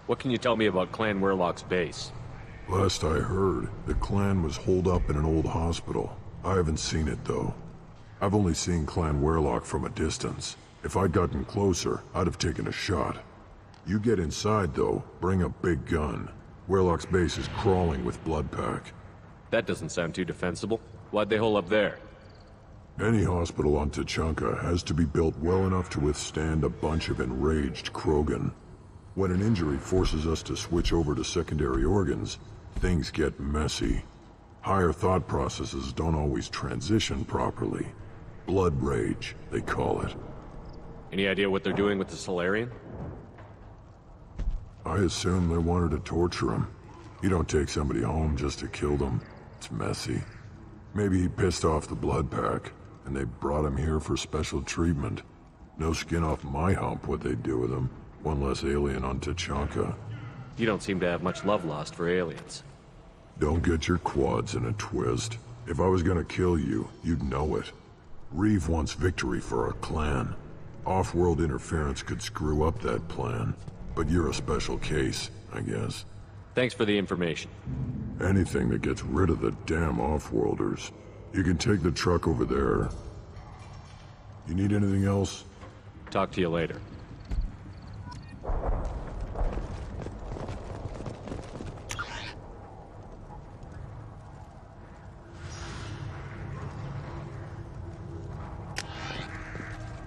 What can you tell me about Clan Werelock's base? Last I heard, the clan was holed up in an old hospital. I haven't seen it, though. I've only seen Clan Werelock from a distance. If I'd gotten closer, I'd have taken a shot. You get inside, though, bring a big gun. Werelock's base is crawling with Blood Pack. That doesn't sound too defensible. Why'd they hole up there? Any hospital on Tachanka has to be built well enough to withstand a bunch of enraged Krogan. When an injury forces us to switch over to secondary organs, things get messy. Higher thought processes don't always transition properly. Blood rage, they call it. Any idea what they're doing with the Solarian? I assume they wanted to torture him. You don't take somebody home just to kill them. It's messy. Maybe he pissed off the Blood Pack, and they brought him here for special treatment. No skin off my hump what they'd do with him. One less alien on Tachanka. You don't seem to have much love lost for aliens. Don't get your quads in a twist. If I was gonna kill you, you'd know it. Reeve wants victory for our clan. Off-world interference could screw up that plan. But you're a special case, I guess. Thanks for the information. Anything that gets rid of the damn off-worlders. You can take the truck over there. You need anything else? Talk to you later.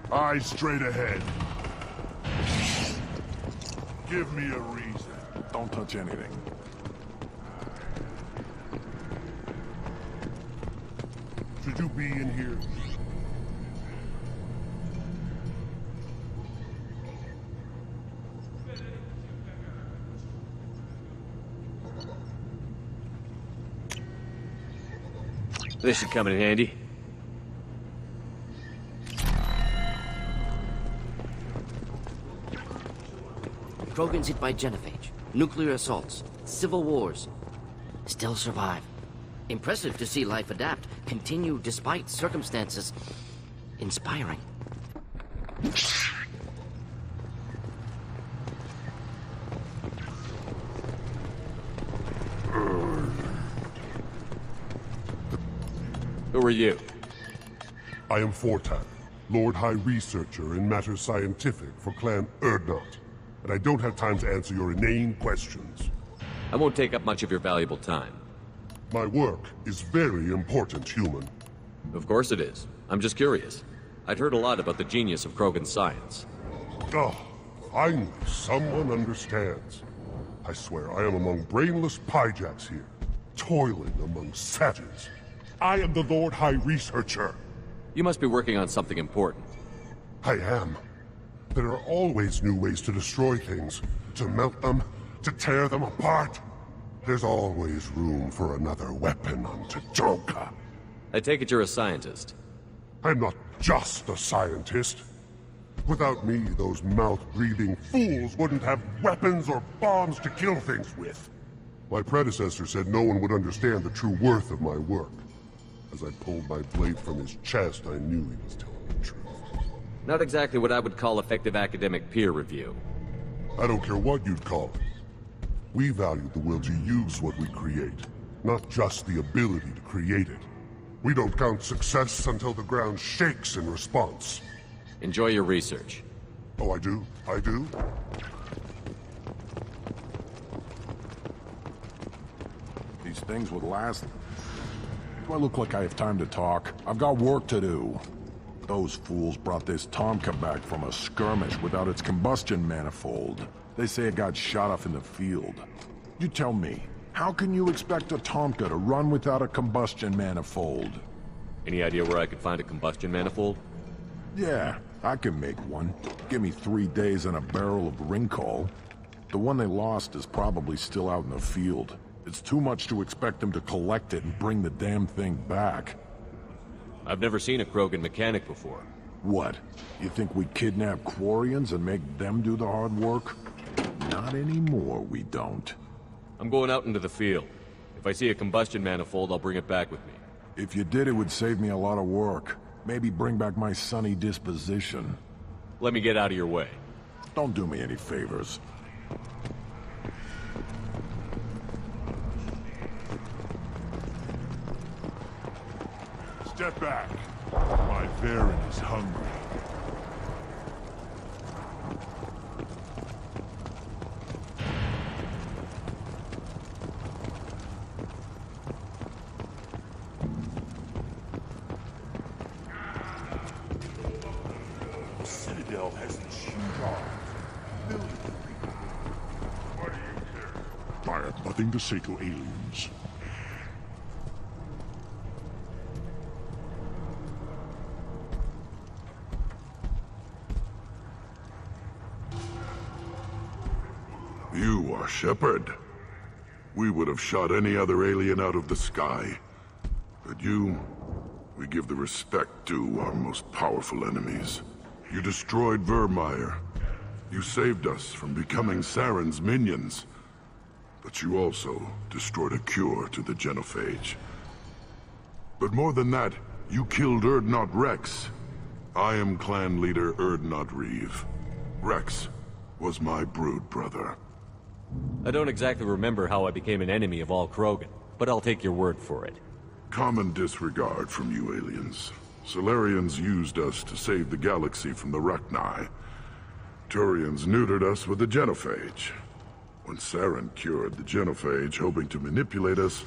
Eyes straight ahead. Give me a reason. Don't touch anything. Should you be in here? This should come in handy. Krogans hit by genophage, nuclear assaults, civil wars. Still survive. Impressive to see life adapt, continue despite circumstances. Inspiring. Who are you? I am Fortan, Lord High Researcher in matters scientific for Clan Urdnot. And I don't have time to answer your inane questions. I won't take up much of your valuable time. My work is very important, human. Of course it is. I'm just curious. I'd heard a lot about the genius of Krogan science. Oh, finally, someone understands. I swear I am among brainless pyjacks here, toiling among savages. I am the Lord High Researcher. You must be working on something important. I am. There are always new ways to destroy things, to melt them, to tear them apart. There's always room for another weapon on Tachanka. I take it you're a scientist. I'm not just a scientist. Without me, those mouth-breathing fools wouldn't have weapons or bombs to kill things with. My predecessor said no one would understand the true worth of my work. As I pulled my blade from his chest, I knew he was telling the truth. Not exactly what I would call effective academic peer review. I don't care what you'd call it. We value the will to use what we create, not just the ability to create it. We don't count success until the ground shakes in response. Enjoy your research. Oh, I do? I do? These things would last. Do I look like I have time to talk? I've got work to do. Those fools brought this Tomka back from a skirmish without its combustion manifold. They say it got shot off in the field. You tell me, how can you expect a Tomka to run without a combustion manifold? Any idea where I could find a combustion manifold? Yeah, I can make one. Give me 3 days and a barrel of Ringcall. The one they lost is probably still out in the field. It's too much to expect them to collect it and bring the damn thing back. I've never seen a Krogan mechanic before. What? You think we kidnap Quarians and make them do the hard work? Not anymore, we don't. I'm going out into the field. If I see a combustion manifold, I'll bring it back with me. If you did, it would save me a lot of work. Maybe bring back my sunny disposition. Let me get out of your way. Don't do me any favors. Step back. My Baron is hungry. The Citadel has the shoot off. Millions of people. What do you care? I have nothing to say to aliens. You are Shepard. We would have shot any other alien out of the sky. But you, we give the respect due our most powerful enemies. You destroyed Vermeer. You saved us from becoming Saren's minions. But you also destroyed a cure to the genophage. But more than that, you killed Urdnot Rex. I am clan leader Urdnot Reeve. Rex was my brood brother. I don't exactly remember how I became an enemy of all Krogan, but I'll take your word for it. Common disregard from you aliens. Solarians used us to save the galaxy from the Rachni. Turians neutered us with the genophage. When Saren cured the genophage, hoping to manipulate us,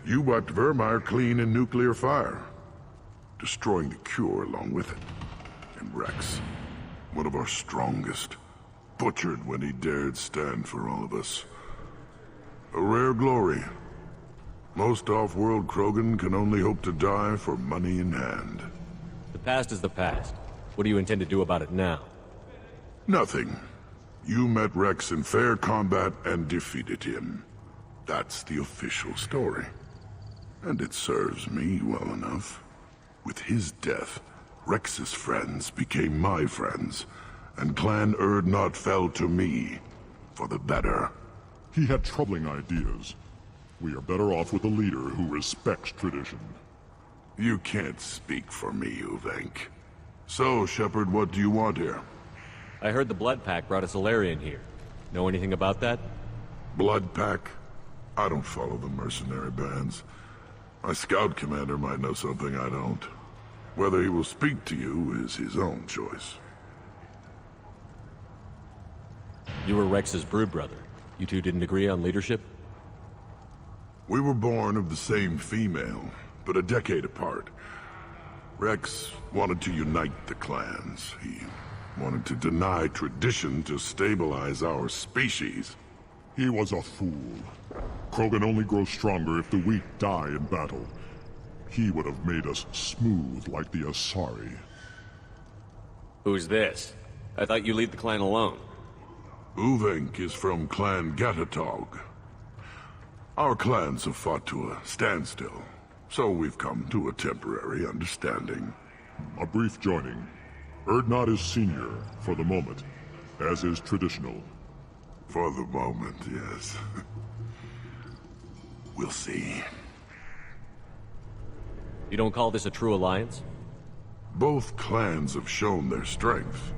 you wiped Vermeer clean in nuclear fire, destroying the cure along with it. And Rex, one of our strongest, butchered when he dared stand for all of us. A rare glory. Most off-world Krogan can only hope to die for money in hand. The past is the past. What do you intend to do about it now? Nothing. You met Rex in fair combat and defeated him. That's the official story. And it serves me well enough. With his death, Rex's friends became my friends, and Clan Urdnot fell to me, for the better. He had troubling ideas. We are better off with a leader who respects tradition. You can't speak for me, Uvenk. So, Shepard, what do you want here? I heard the Blood Pack brought a Solarian here. Know anything about that? Blood Pack? I don't follow the mercenary bands. My scout commander might know something I don't. Whether he will speak to you is his own choice. You were Rex's brood brother. You two didn't agree on leadership? We were born of the same female, but a decade apart. Rex wanted to unite the clans. He wanted to deny tradition to stabilize our species. He was a fool. Krogan only grow stronger if the weak die in battle. He would have made us smooth like the Asari. Who's this? I thought you lead the clan alone. Uvenk is from Clan Gatatog. Our clans have fought to a standstill, so we've come to a temporary understanding. A brief joining. Urdnot is senior, for the moment, as is traditional. For the moment, yes. We'll see. You don't call this a true alliance? Both clans have shown their strength.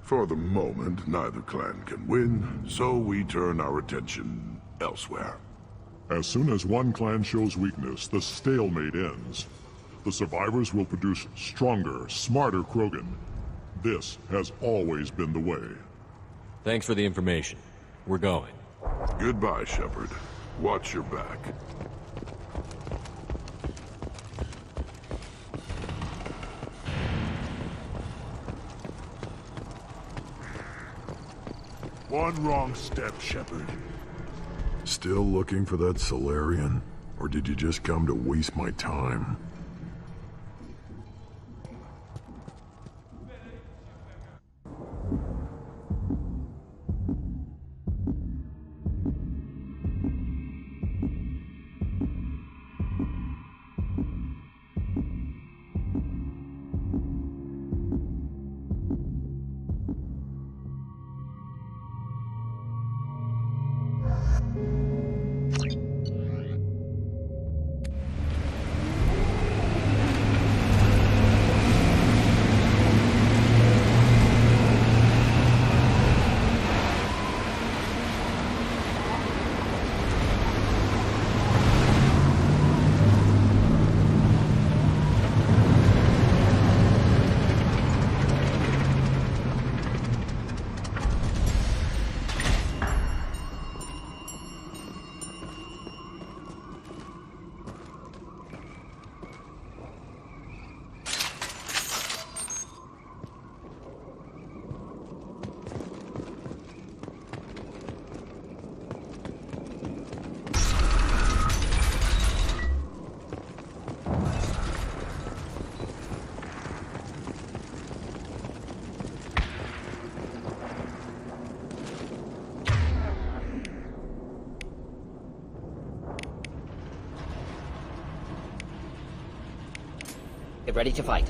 For the moment, neither clan can win, so we turn our attention elsewhere. As soon as one clan shows weakness, the stalemate ends. The survivors will produce stronger, smarter Krogan. This has always been the way. Thanks for the information. We're going. Goodbye, Shepard. Watch your back. One wrong step, Shepard. Still looking for that Solarian? Or did you just come to waste my time? Get ready to fight.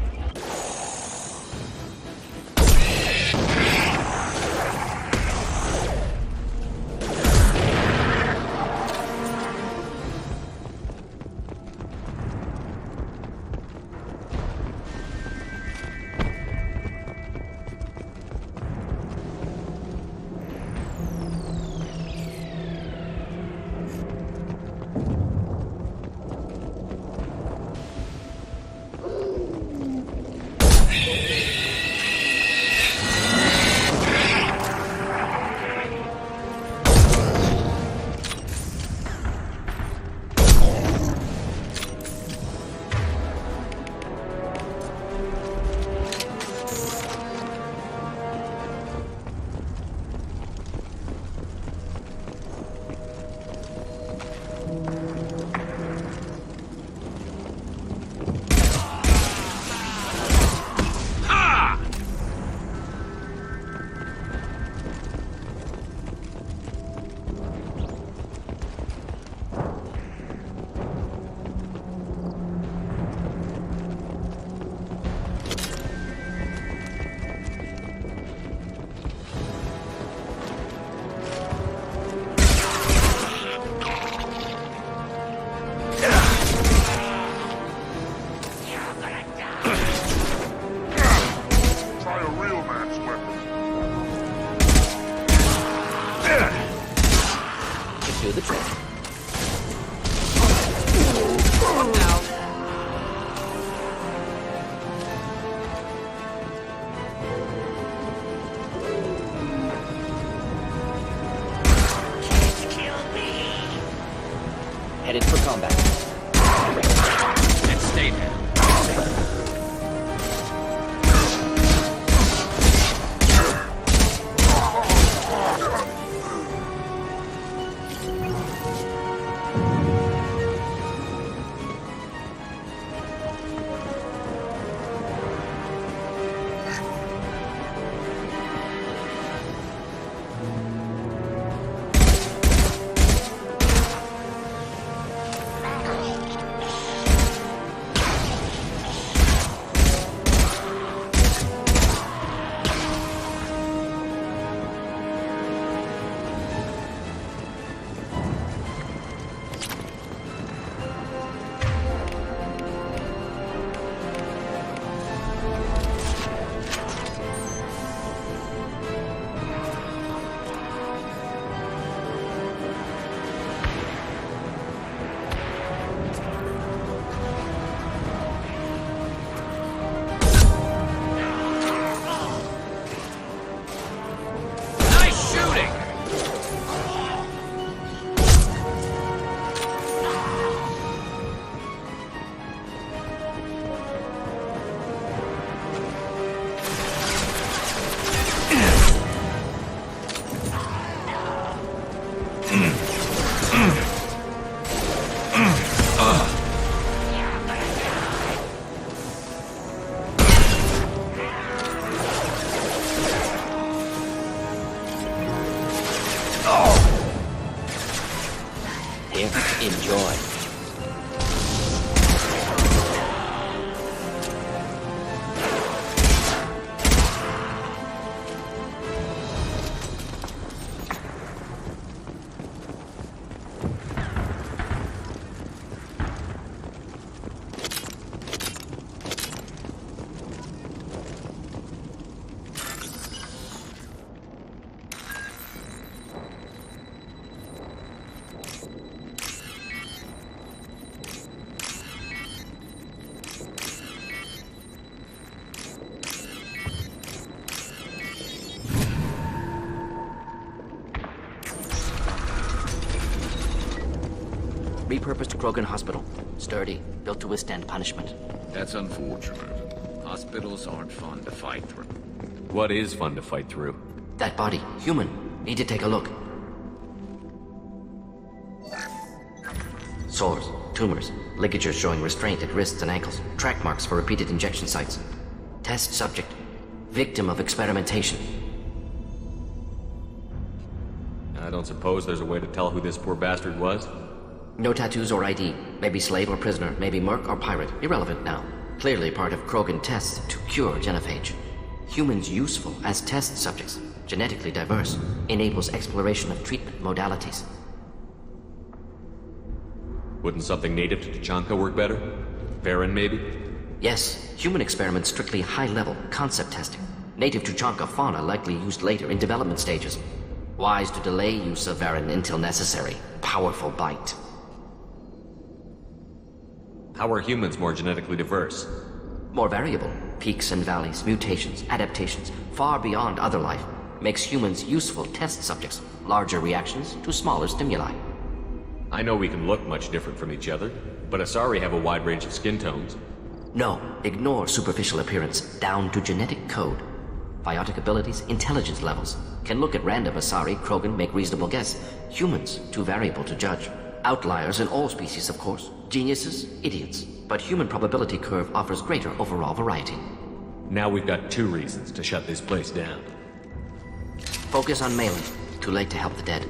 Headed for combat. And stay there. Enjoy. Repurposed Krogan Hospital. Sturdy, built to withstand punishment. That's unfortunate. Hospitals aren't fun to fight through. What is fun to fight through? That body, human. Need to take a look. Sores, tumors, ligatures showing restraint at wrists and ankles, track marks for repeated injection sites. Test subject, victim of experimentation. I don't suppose there's a way to tell who this poor bastard was? No tattoos or ID. Maybe slave or prisoner, maybe merc or pirate. Irrelevant now. Clearly part of Krogan tests to cure genophage. Humans useful as test subjects. Genetically diverse. Enables exploration of treatment modalities. Wouldn't something native to Tuchanka work better? Varen, maybe? Yes. Human experiments strictly high-level concept testing. Native Tuchanka fauna likely used later in development stages. Wise to delay use of Varen until necessary. Powerful bite. How are humans more genetically diverse? More variable. Peaks and valleys, mutations, adaptations, far beyond other life. Makes humans useful test subjects. Larger reactions to smaller stimuli. I know we can look much different from each other, but Asari have a wide range of skin tones. No, ignore superficial appearance, down to genetic code. Biotic abilities, intelligence levels. Can look at random Asari, Krogan, make reasonable guess. Humans, too variable to judge. Outliers in all species, of course. Geniuses, idiots. But human probability curve offers greater overall variety. Now we've got 2 reasons to shut this place down. Focus on Malin. Too late to help the dead.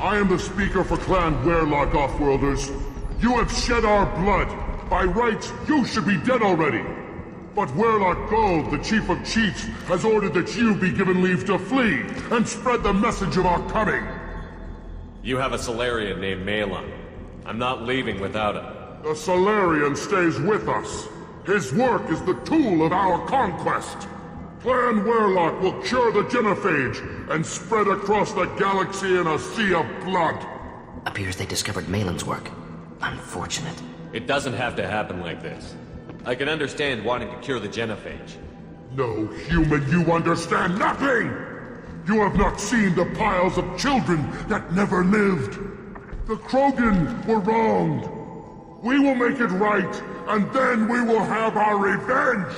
I am the speaker for Clan Werelock, Offworlders. You have shed our blood. By rights, you should be dead already. But Werelock Gold, the Chief of Chiefs, has ordered that you be given leave to flee and spread the message of our coming. You have a Solarian named Malin. I'm not leaving without him. The Solarian stays with us. His work is the tool of our conquest. Clan Werelock will cure the genophage and spread across the galaxy in a sea of blood. Appears they discovered Malin's work. Unfortunate. It doesn't have to happen like this. I can understand wanting to cure the genophage. No, human, you understand nothing! You have not seen the piles of children that never lived. The Krogan were wronged. We will make it right, and then we will have our revenge!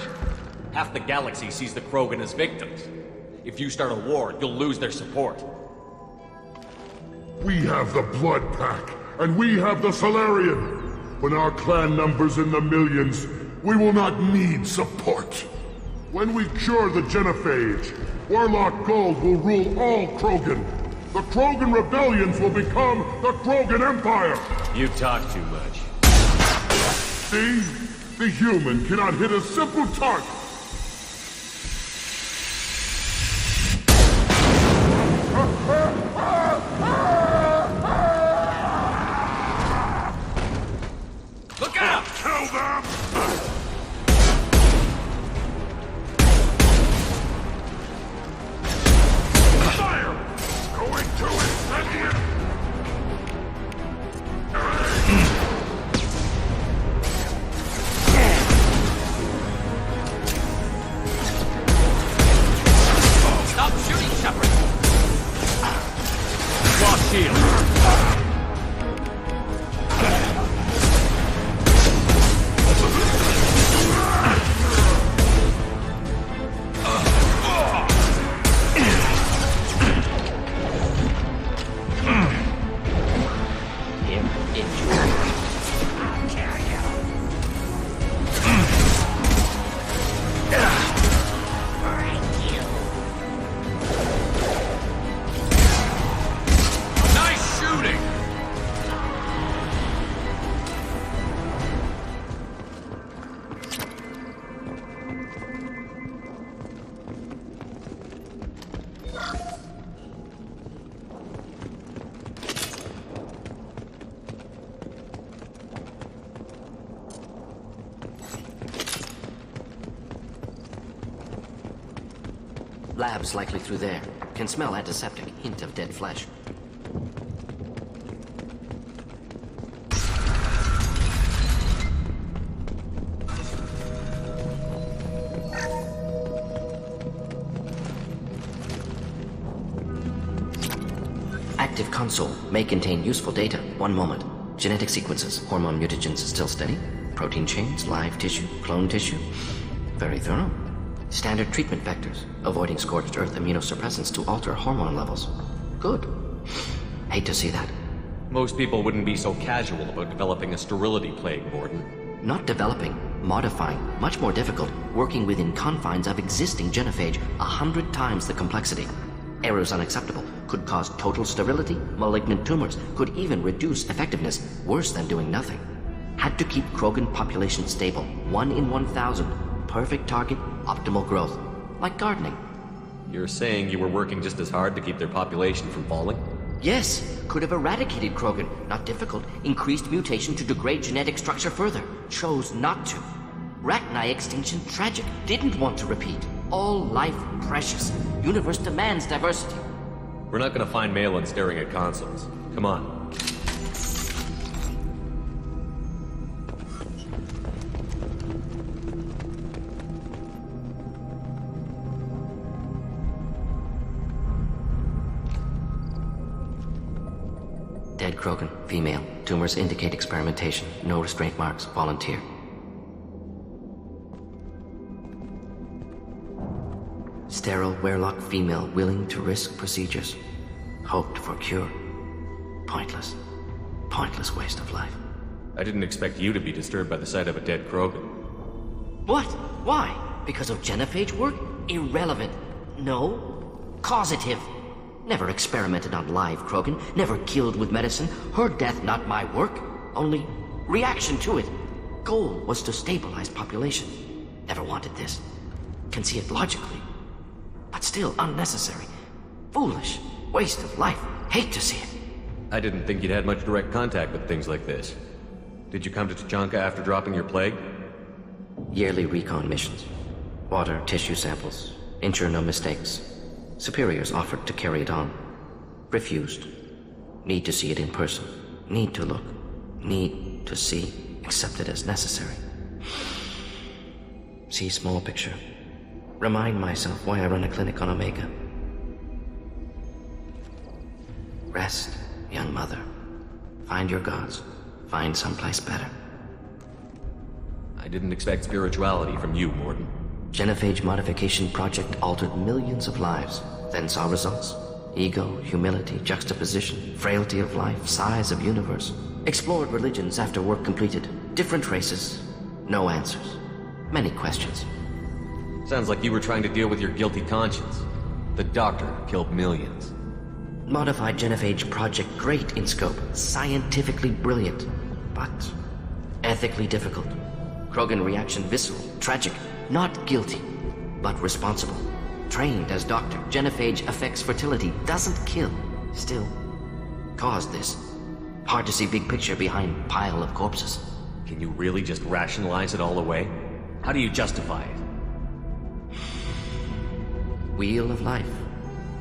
Half the galaxy sees the Krogan as victims. If you start a war, you'll lose their support. We have the Blood Pack, and we have the Solarian. When our clan numbers in the millions, we will not need support. When we cure the genophage, Werelock Gold will rule all Krogan. The Krogan rebellions will become the Krogan Empire! You talk too much. See? The human cannot hit a simple target. Look out! Kill them! Lab's likely through there. Can smell antiseptic, hint of dead flesh. Active console may contain useful data. One moment. Genetic sequences, hormone mutagens still steady. Protein chains, live tissue, clone tissue. Very thorough. Standard treatment vectors, avoiding scorched earth immunosuppressants to alter hormone levels. Good. Hate to see that. Most people wouldn't be so casual about developing a sterility plague, Morden. Not developing, modifying, much more difficult, working within confines of existing genophage, 100 times the complexity. Errors unacceptable, could cause total sterility, malignant tumors, could even reduce effectiveness, worse than doing nothing. Had to keep Krogan population stable, 1 in 1,000. Perfect target, optimal growth. Like gardening. You're saying you were working just as hard to keep their population from falling? Yes, could have eradicated Krogan. Not difficult. Increased mutation to degrade genetic structure further. Chose not to. Rachni extinction tragic. Didn't want to repeat. All life precious. Universe demands diversity. We're not gonna find Malin staring at consoles. Come on. Dead Krogan, female. Tumors indicate experimentation. No restraint marks. Volunteer. Sterile Werelock female willing to risk procedures. Hoped for cure. Pointless. Pointless waste of life. I didn't expect you to be disturbed by the sight of a dead Krogan. What? Why? Because of genophage work? Irrelevant. No. Causative. Never experimented on live Krogan. Never killed with medicine. Her death not my work. Only reaction to it. Goal was to stabilize population. Never wanted this. Can see it logically. But still unnecessary. Foolish. Waste of life. Hate to see it. I didn't think you'd had much direct contact with things like this. Did you come to Tuchanka after dropping your plague? Yearly recon missions. Water, tissue samples. Ensure no mistakes. Superiors offered to carry it on. Refused. Need to see it in person. Need to look. Need to see. Accepted as necessary. See small picture. Remind myself why I run a clinic on Omega. Rest, young mother. Find your gods. Find someplace better. I didn't expect spirituality from you, Morden. Genophage modification project altered millions of lives, then saw results. Ego, humility, juxtaposition, frailty of life, size of universe. Explored religions after work completed. Different races. No answers. Many questions. Sounds like you were trying to deal with your guilty conscience. The doctor killed millions. Modified genophage project great in scope. Scientifically brilliant. But ethically difficult. Krogan reaction visceral, tragic. Not guilty, but responsible. Trained as doctor, genophage affects fertility, doesn't kill. Still, caused this. Hard to see big picture behind pile of corpses. Can you really just rationalize it all away? How do you justify it? Wheel of life.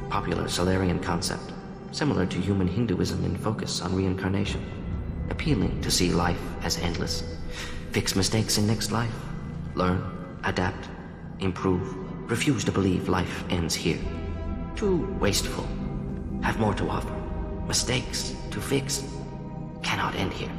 Popular Solarian concept. Similar to human Hinduism in focus on reincarnation. Appealing to see life as endless. Fix mistakes in next life. Learn. Adapt, improve, refuse to believe life ends here. Too wasteful. Have more to offer. Mistakes to fix. Cannot end here.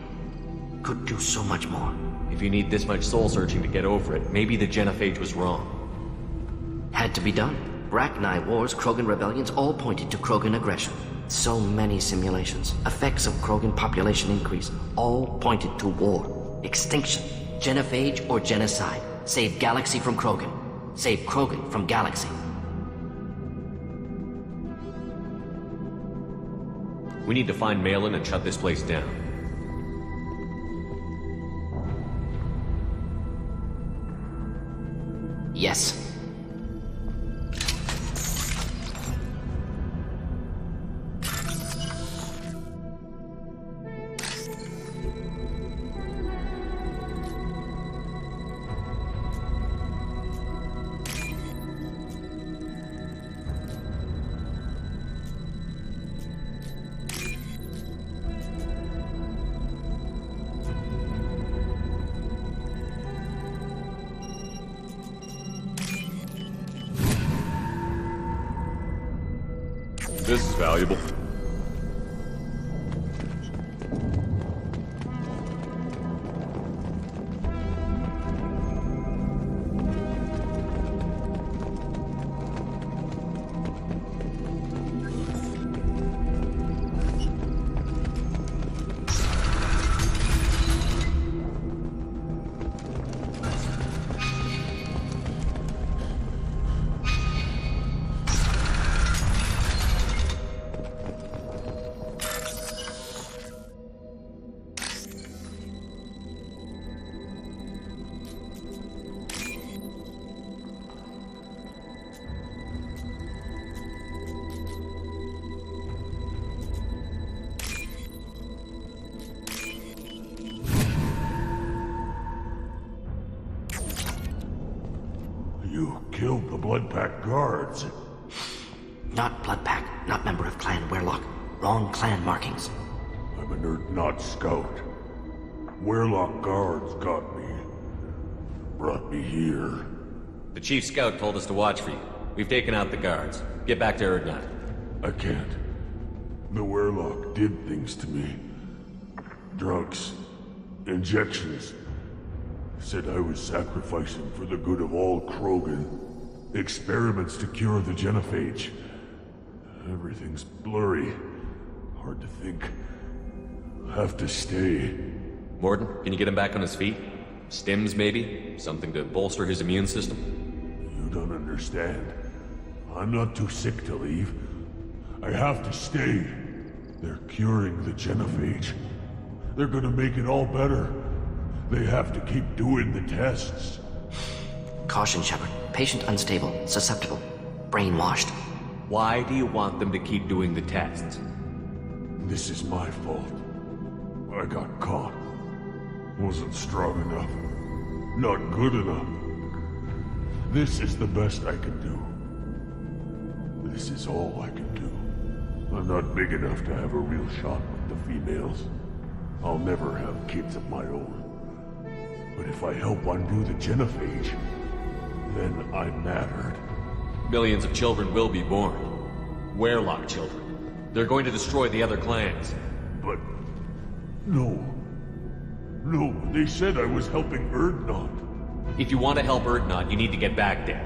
Could do so much more. If you need this much soul searching to get over it, maybe the genophage was wrong. Had to be done. Rachni wars, Krogan rebellions, all pointed to Krogan aggression. So many simulations. Effects of Krogan population increase. All pointed to war. Extinction. Genophage or genocide. Save Galaxy from Krogan. Save Krogan from Galaxy. We need to find Malin and shut this place down. Yes. This is valuable. You killed the Blood Pack guards. Not Blood Pack, not member of Clan Werlock. Wrong clan markings. I'm a nerd, not scout. Werlock guards got me. Brought me here. The Chief Scout told us to watch for you. We've taken out the guards. Get back to Erdnot. I can't. The Werlock did things to me. Drugs. Injections. Said I was sacrificing for the good of all Krogan. Experiments to cure the genophage. Everything's blurry. Hard to think. Have to stay. Morden, can you get him back on his feet? Stims, maybe? Something to bolster his immune system? You don't understand. I'm not too sick to leave. I have to stay. They're curing the genophage. They're gonna make it all better. They have to keep doing the tests. Caution, Shepard. Patient unstable, susceptible, brainwashed. Why do you want them to keep doing the tests? This is my fault. I got caught. Wasn't strong enough. Not good enough. This is the best I can do. This is all I can do. I'm not big enough to have a real shot with the females. I'll never have kids of my own. But if I help undo the genophage, then I mattered. Millions of children will be born. Werlock children. They're going to destroy the other clans. But... no. No, they said I was helping Erdnot. If you want to help Erdnot, you need to get back there.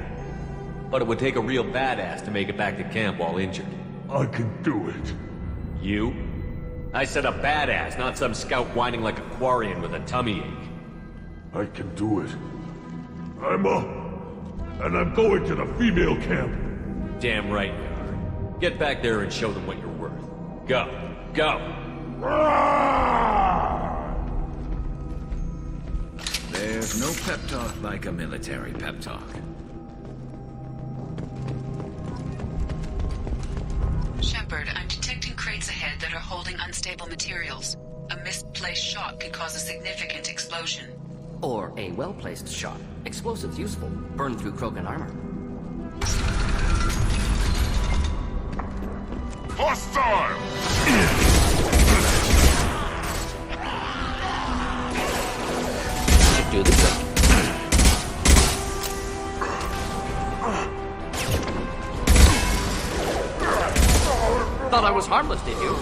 But it would take a real badass to make it back to camp while injured. I can do it. You? I said a badass, not some scout whining like a Quarian with a tummy ache. I can do it. I'm up. And I'm going to the female camp. Damn right you are. Get back there and show them what you're worth. Go. Go! There's no pep talk like a military pep talk. Shepard, I'm detecting crates ahead that are holding unstable materials. A misplaced shot could cause a significant explosion. Or a well-placed shot. Explosives useful. Burn through Krogan armor. Hostile! Should do the trick. Thought I was harmless, did you?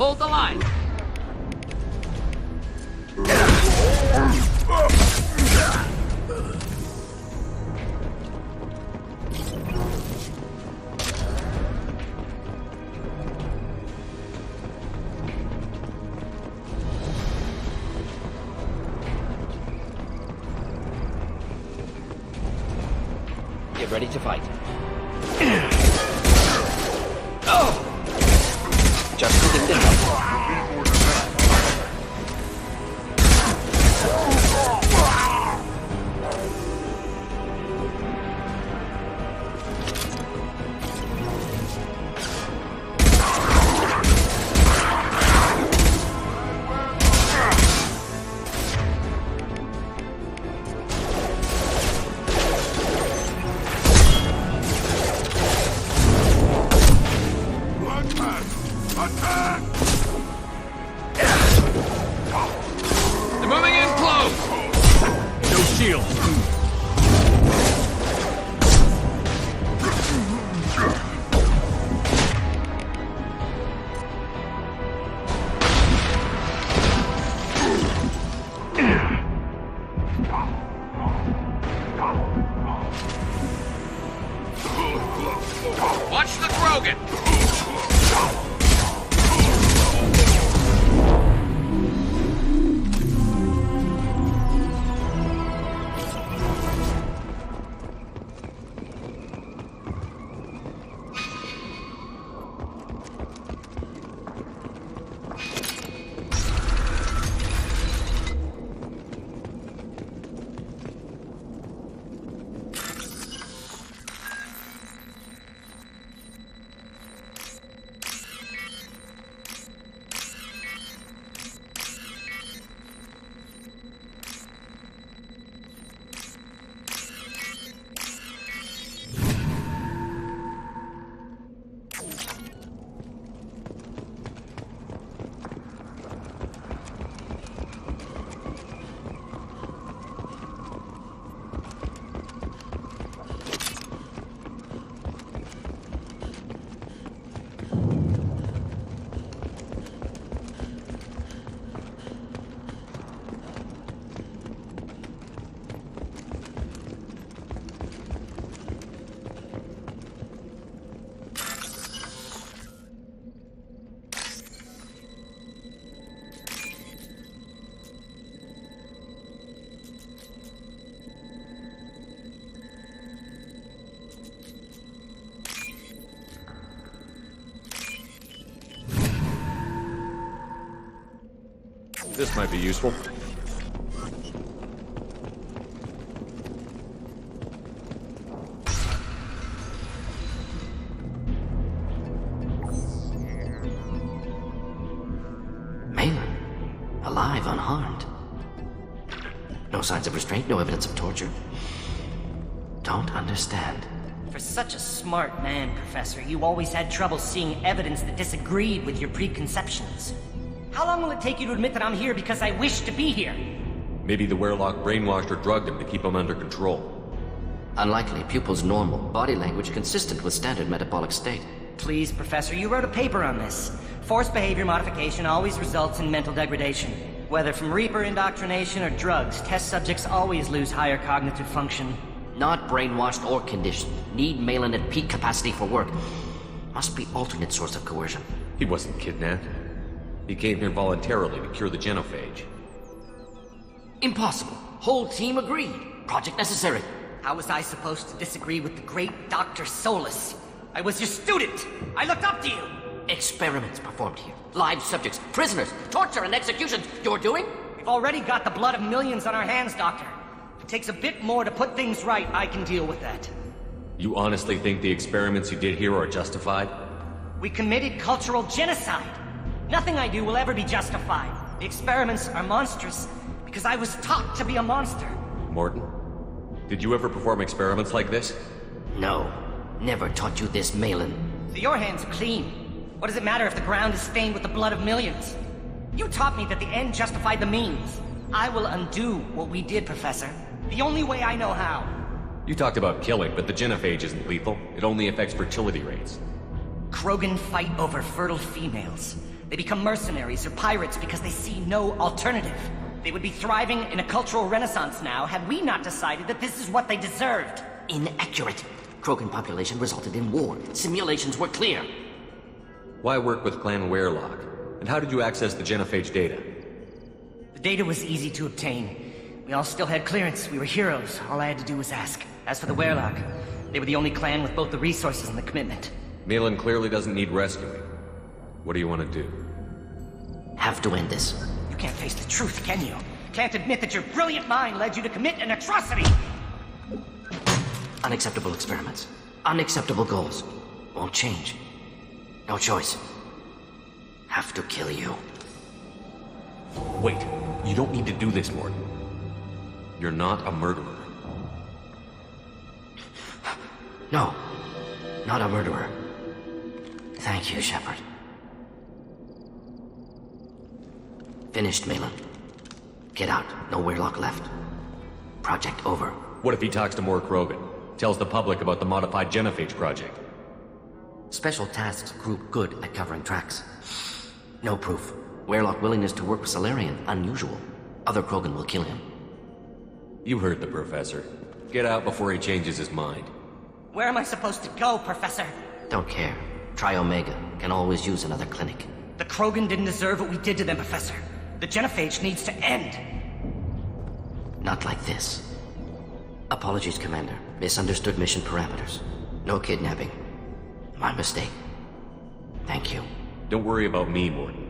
Hold the line. Get ready to fight. Oh! Just begin to help. Watch the Krogan! This might be useful. Malin, alive, unharmed. No signs of restraint, no evidence of torture. Don't understand. For such a smart man, Professor, you always had trouble seeing evidence that disagreed with your preconceptions. How long will it take you to admit that I'm here because I wish to be here? Maybe the Werelock brainwashed or drugged him to keep him under control. Unlikely. Pupil's normal. Body language consistent with standard metabolic state. Please, Professor, you wrote a paper on this. Forced behavior modification always results in mental degradation. Whether from Reaper indoctrination or drugs, test subjects always lose higher cognitive function. Not brainwashed or conditioned. Need Malin at peak capacity for work. Must be alternate source of coercion. He wasn't kidnapped. He came here voluntarily to cure the genophage. Impossible. Whole team agreed. Project necessary. How was I supposed to disagree with the great Dr. Solus? I was your student! I looked up to you! Experiments performed here. Live subjects, prisoners, torture and executions. You're doing? We've already got the blood of millions on our hands, Doctor. If it takes a bit more to put things right, I can deal with that. You honestly think the experiments you did here are justified? We committed cultural genocide. Nothing I do will ever be justified. The experiments are monstrous because I was taught to be a monster. Morton, did you ever perform experiments like this? No. Never taught you this, Malin. So your hands are clean. What does it matter if the ground is stained with the blood of millions? You taught me that the end justified the means. I will undo what we did, Professor. The only way I know how. You talked about killing, but the genophage isn't lethal. It only affects fertility rates. Krogan fight over fertile females. They become mercenaries or pirates because they see no alternative. They would be thriving in a cultural renaissance now had we not decided that this is what they deserved. Inaccurate. Krogan population resulted in war. Simulations were clear. Why work with Clan Werelock? And how did you access the genophage data? The data was easy to obtain. We all still had clearance. We were heroes. All I had to do was ask. As for the Werelock, they were the only clan with both the resources and the commitment. Malin clearly doesn't need rescuing. What do you want to do? Have to end this. You can't face the truth, can you? Can't admit that your brilliant mind led you to commit an atrocity! Unacceptable experiments. Unacceptable goals. Won't change. No choice. Have to kill you. Wait. You don't need to do this, Morton. You're not a murderer. No. Not a murderer. Thank you, Shepard. Finished, Malin. Get out. No Werelock left. Project over. What if he talks to more Krogan? Tells the public about the modified genophage project? Special tasks group good at covering tracks. No proof. Werelock willingness to work with Salarian, unusual. Other Krogan will kill him. You heard the Professor. Get out before he changes his mind. Where am I supposed to go, Professor? Don't care. Try Omega. Can always use another clinic. The Krogan didn't deserve what we did to them, Professor. The genophage needs to end. Not like this. Apologies, Commander. Misunderstood mission parameters. No kidnapping. My mistake. Thank you. Don't worry about me, Morton.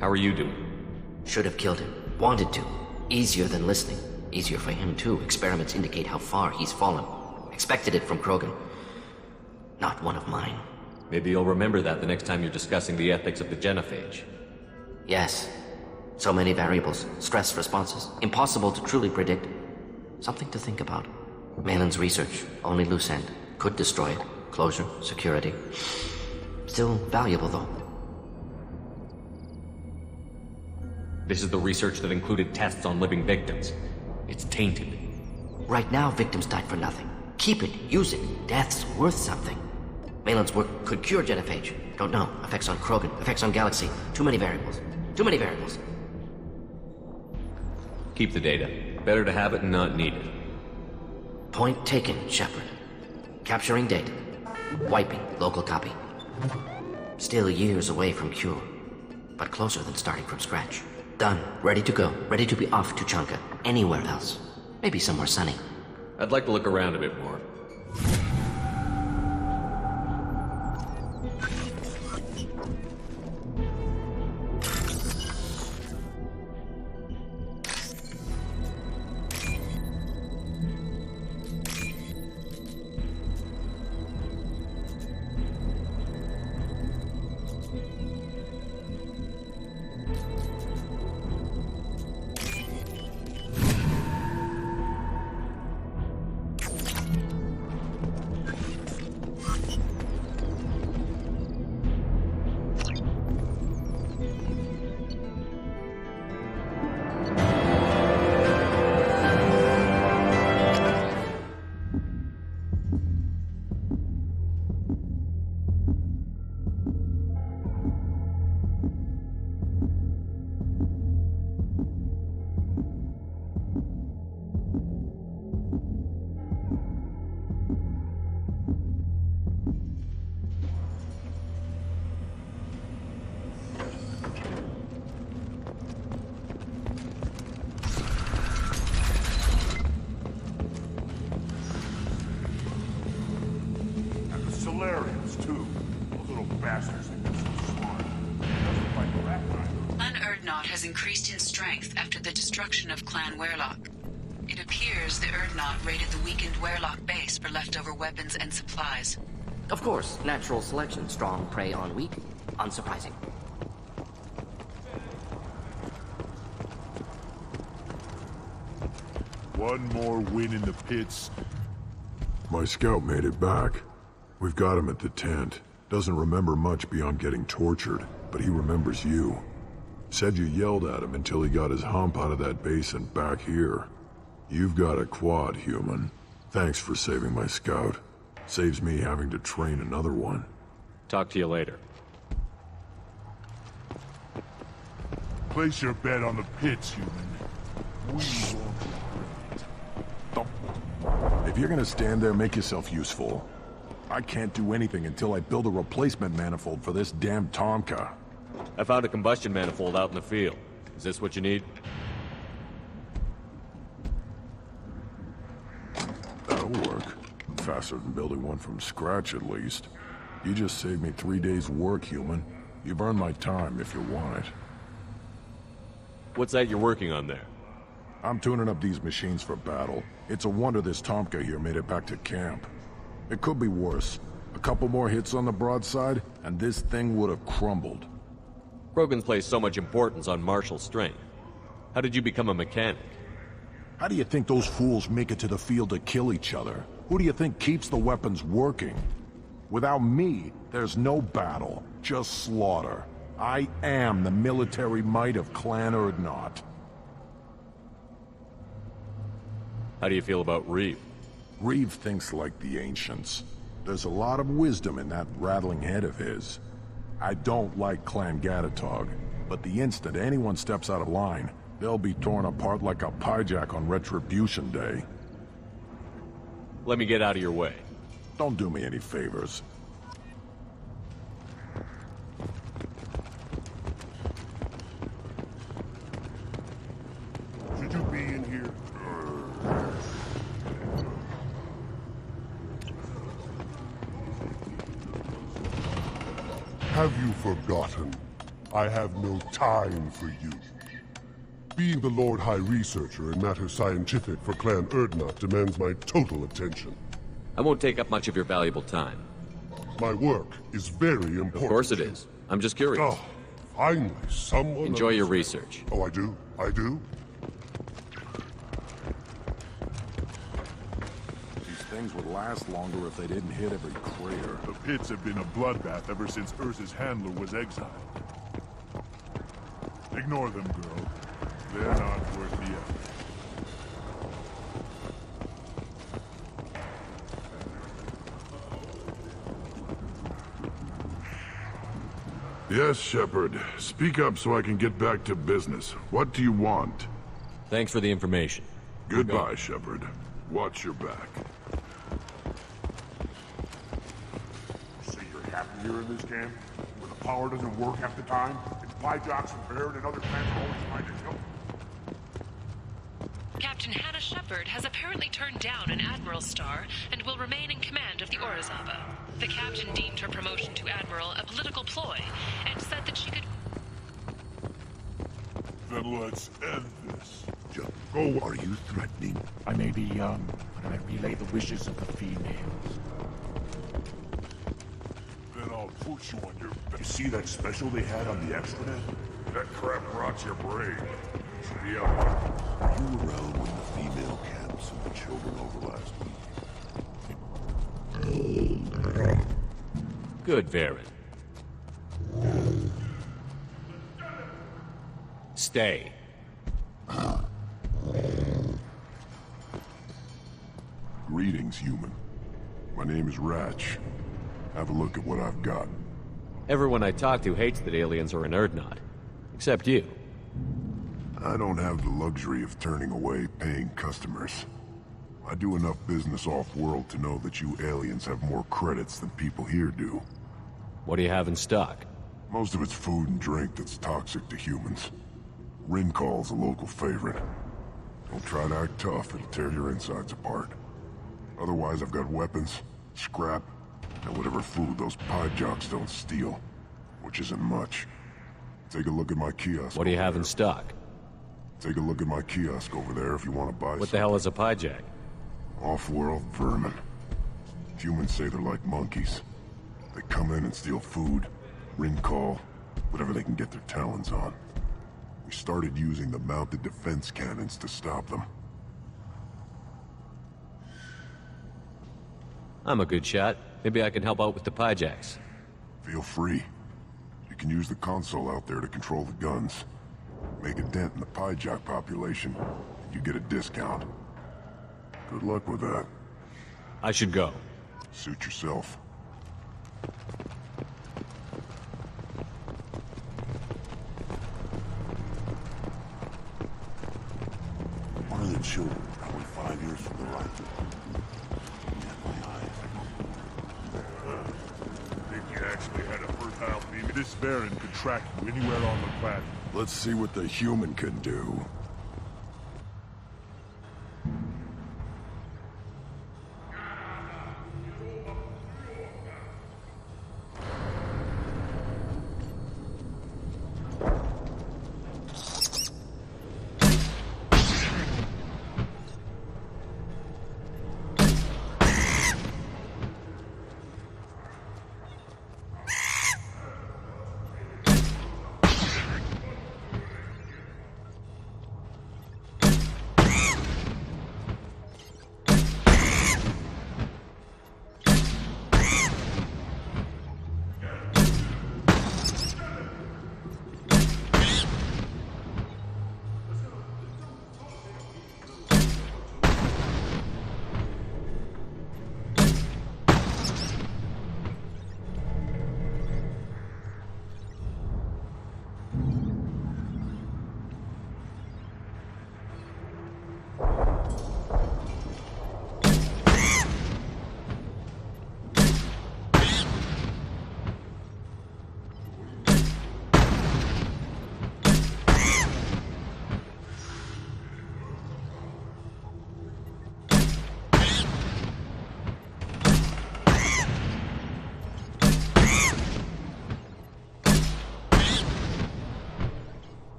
How are you doing? Should have killed him. Wanted to. Easier than listening. Easier for him, too. Experiments indicate how far he's fallen. Expected it from Krogan. Not one of mine. Maybe you'll remember that the next time you're discussing the ethics of the genophage. Yes. So many variables. Stress responses. Impossible to truly predict. Something to think about. Malin's research. Only loose end. Could destroy it. Closure. Security. Still valuable, though. This is the research that included tests on living victims. It's tainted. Right now, victims died for nothing. Keep it. Use it. Death's worth something. Malin's work could cure genophage. Don't know. Effects on Krogan. Effects on Galaxy. Too many variables. Too many variables. Keep the data. Better to have it and not need it. Point taken, Shepard. Capturing data. Wiping local copy. Still years away from cure. But closer than starting from scratch. Done. Ready to go. Ready to be off to Chanka. Anywhere else. Maybe somewhere sunny. I'd like to look around a bit more. Solarians, too. Those little bastards think they're so smart. Doesn't fight the rat either. Clan Urdnot has increased in strength after the destruction of Clan Werelock. It appears the Urdnot raided the weakened Werelock base for leftover weapons and supplies. Of course, natural selection. Strong prey on weak. Unsurprising. One more win in the pits. My scout made it back. We've got him at the tent. Doesn't remember much beyond getting tortured, but he remembers you. Said you yelled at him until he got his hump out of that base and back here. You've got a quad, human. Thanks for saving my scout. Saves me having to train another one. Talk to you later. Place your bet on the pits, human. We won't. If you're gonna stand there, make yourself useful. I can't do anything until I build a replacement manifold for this damn Tomka. I found a combustion manifold out in the field. Is this what you need? That'll work. Faster than building one from scratch, at least. You just saved me 3 days' work, human. You've earned my time if you want it. What's that you're working on there? I'm tuning up these machines for battle. It's a wonder this Tomka here made it back to camp. It could be worse. A couple more hits on the broadside, and this thing would have crumbled. Krogan's placed so much importance on martial strength. How did you become a mechanic? How do you think those fools make it to the field to kill each other? Who do you think keeps the weapons working? Without me, there's no battle, just slaughter. I am the military might of Clan Urdnot. How do you feel about Reeve? Reeve thinks like the ancients. There's a lot of wisdom in that rattling head of his. I don't like Clan Gatatog, but the instant anyone steps out of line, they'll be torn apart like a pyjak on Retribution Day. Let me get out of your way. Don't do me any favors. Should you be in here? Have you forgotten? I have no time for you. Being the Lord High Researcher in matters scientific for Clan Urdnot demands my total attention. I won't take up much of your valuable time. My work is very important. Of course it is. I'm just curious. Oh, finally, someone... Enjoy your research. Oh, I do? I do? These things would last longer if they didn't hit every crater. The pits have been a bloodbath ever since Ursa's handler was exiled. Ignore them, girl. They're not worth the effort. Yes, Shepard. Speak up so I can get back to business. What do you want? Thanks for the information. Goodbye, Shepard. Watch your back. Say you're happy here in this camp? Where the power doesn't work half the time? And Pyjaks and Baird and other clans are always trying to kill? Captain Hannah Shepard has apparently turned down an Admiral's star and will remain in command of the Orizaba. The captain deemed her promotion to Admiral a political ploy and said that she could... Then let's end this. Just go. Are you threatening? I may be young, but I relay the wishes of the females. Then I'll put you on your back. You see that special they had on the extranet? That crap rots your brain. Should be out. Were you around when the female camps and the children over last week? Good, Varen. Stay. Greetings, human. My name is Ratch. Have a look at what I've got. Everyone I talk to hates that aliens are in Urdnot. Except you. I don't have the luxury of turning away paying customers. I do enough business off-world to know that you aliens have more credits than people here do. What do you have in stock? Most of it's food and drink that's toxic to humans. Rincall's a local favorite. Don't try to act tough, it'll tear your insides apart. Otherwise, I've got weapons, scrap, and whatever food those Pyjaks don't steal. Which isn't much. Take a look at my kiosk. What do you have in stock? Take a look at my kiosk over there if you want to buy something. What the hell is a Pyjak? Off-world vermin. Humans say they're like monkeys. They come in and steal food, Rincall, whatever they can get their talons on. We started using the mounted defense cannons to stop them. I'm a good shot. Maybe I can help out with the Pyjaks. Feel free. You can use the console out there to control the guns. Make a dent in the Pyjak population, and you get a discount. Good luck with that. I should go. Suit yourself. Baron could track you anywhere on the planet. Let's see what the human can do.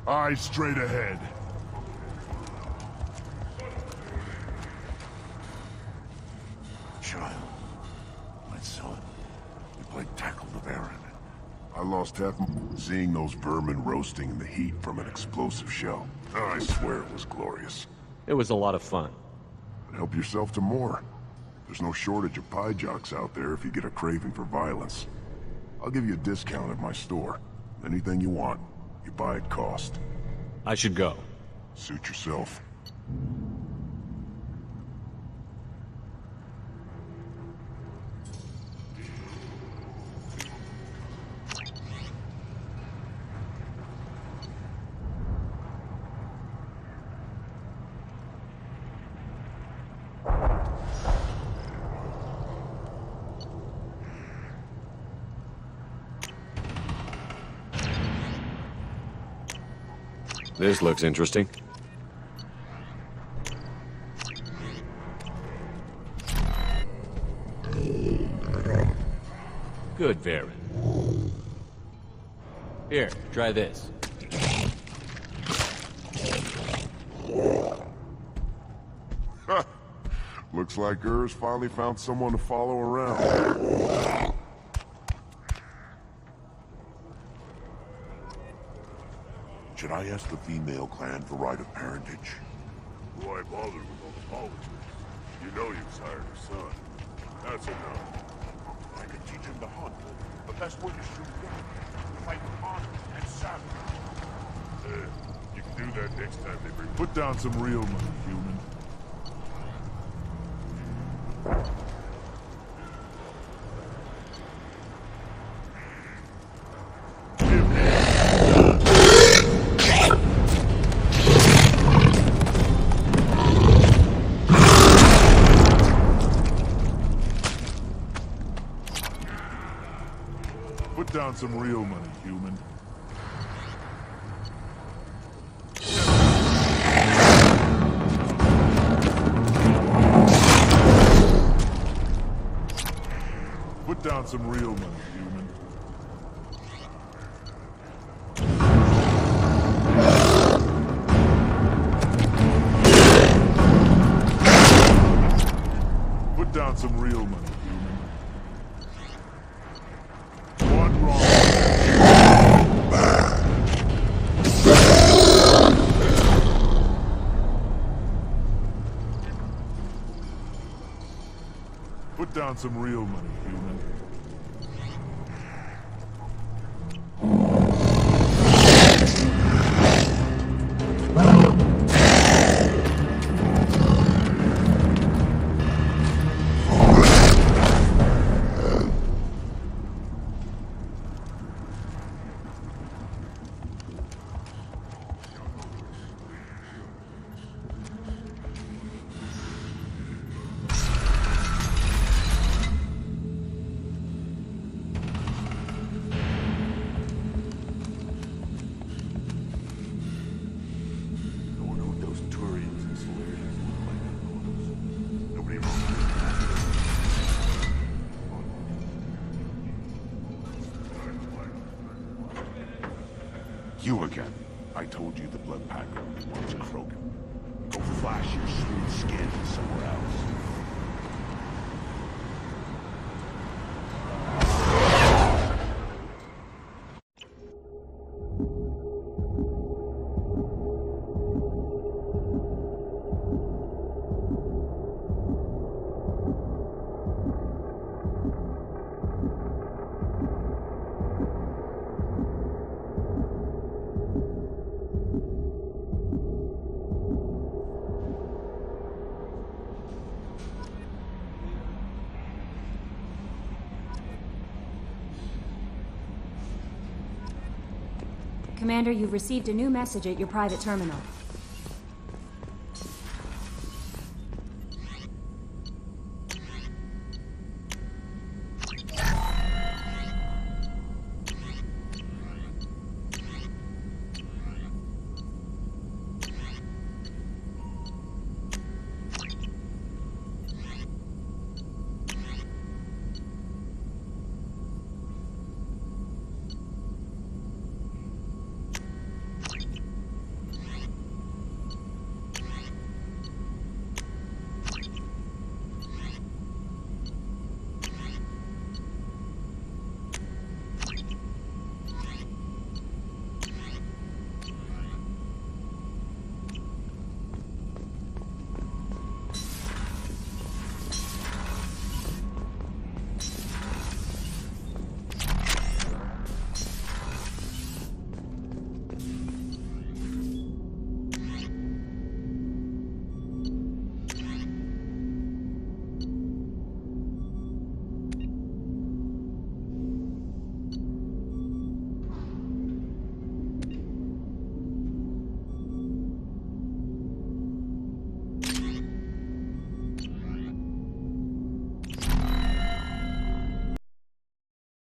Eyes straight ahead. Child, my son, we played tackle the Baron. I lost half seeing those vermin roasting in the heat from an explosive shell. Oh, I swear it was glorious. It was a lot of fun. Help yourself to more. There's no shortage of pie jocks out there if you get a craving for violence. I'll give you a discount at my store. Anything you want, you buy at cost. I should go. Suit yourself. This looks interesting. Good, Baron. Here, try this. Looks like Urs finally found someone to follow around. Should I ask the female clan for right of parentage? Why bother with all the politics? You know you sired her son. That's enough. I could teach him to hunt. The best way to shoot game. Fight honor and savage. You can do that next time they bring. Put down some real money, human. down some real money, human. Put down some real money, human. Put down some real money, human. One wrong. Put down some real money, human. You again. I told you the blood packer wants Krogan. Go flash your smooth skin somewhere else. Commander, you've received a new message at your private terminal.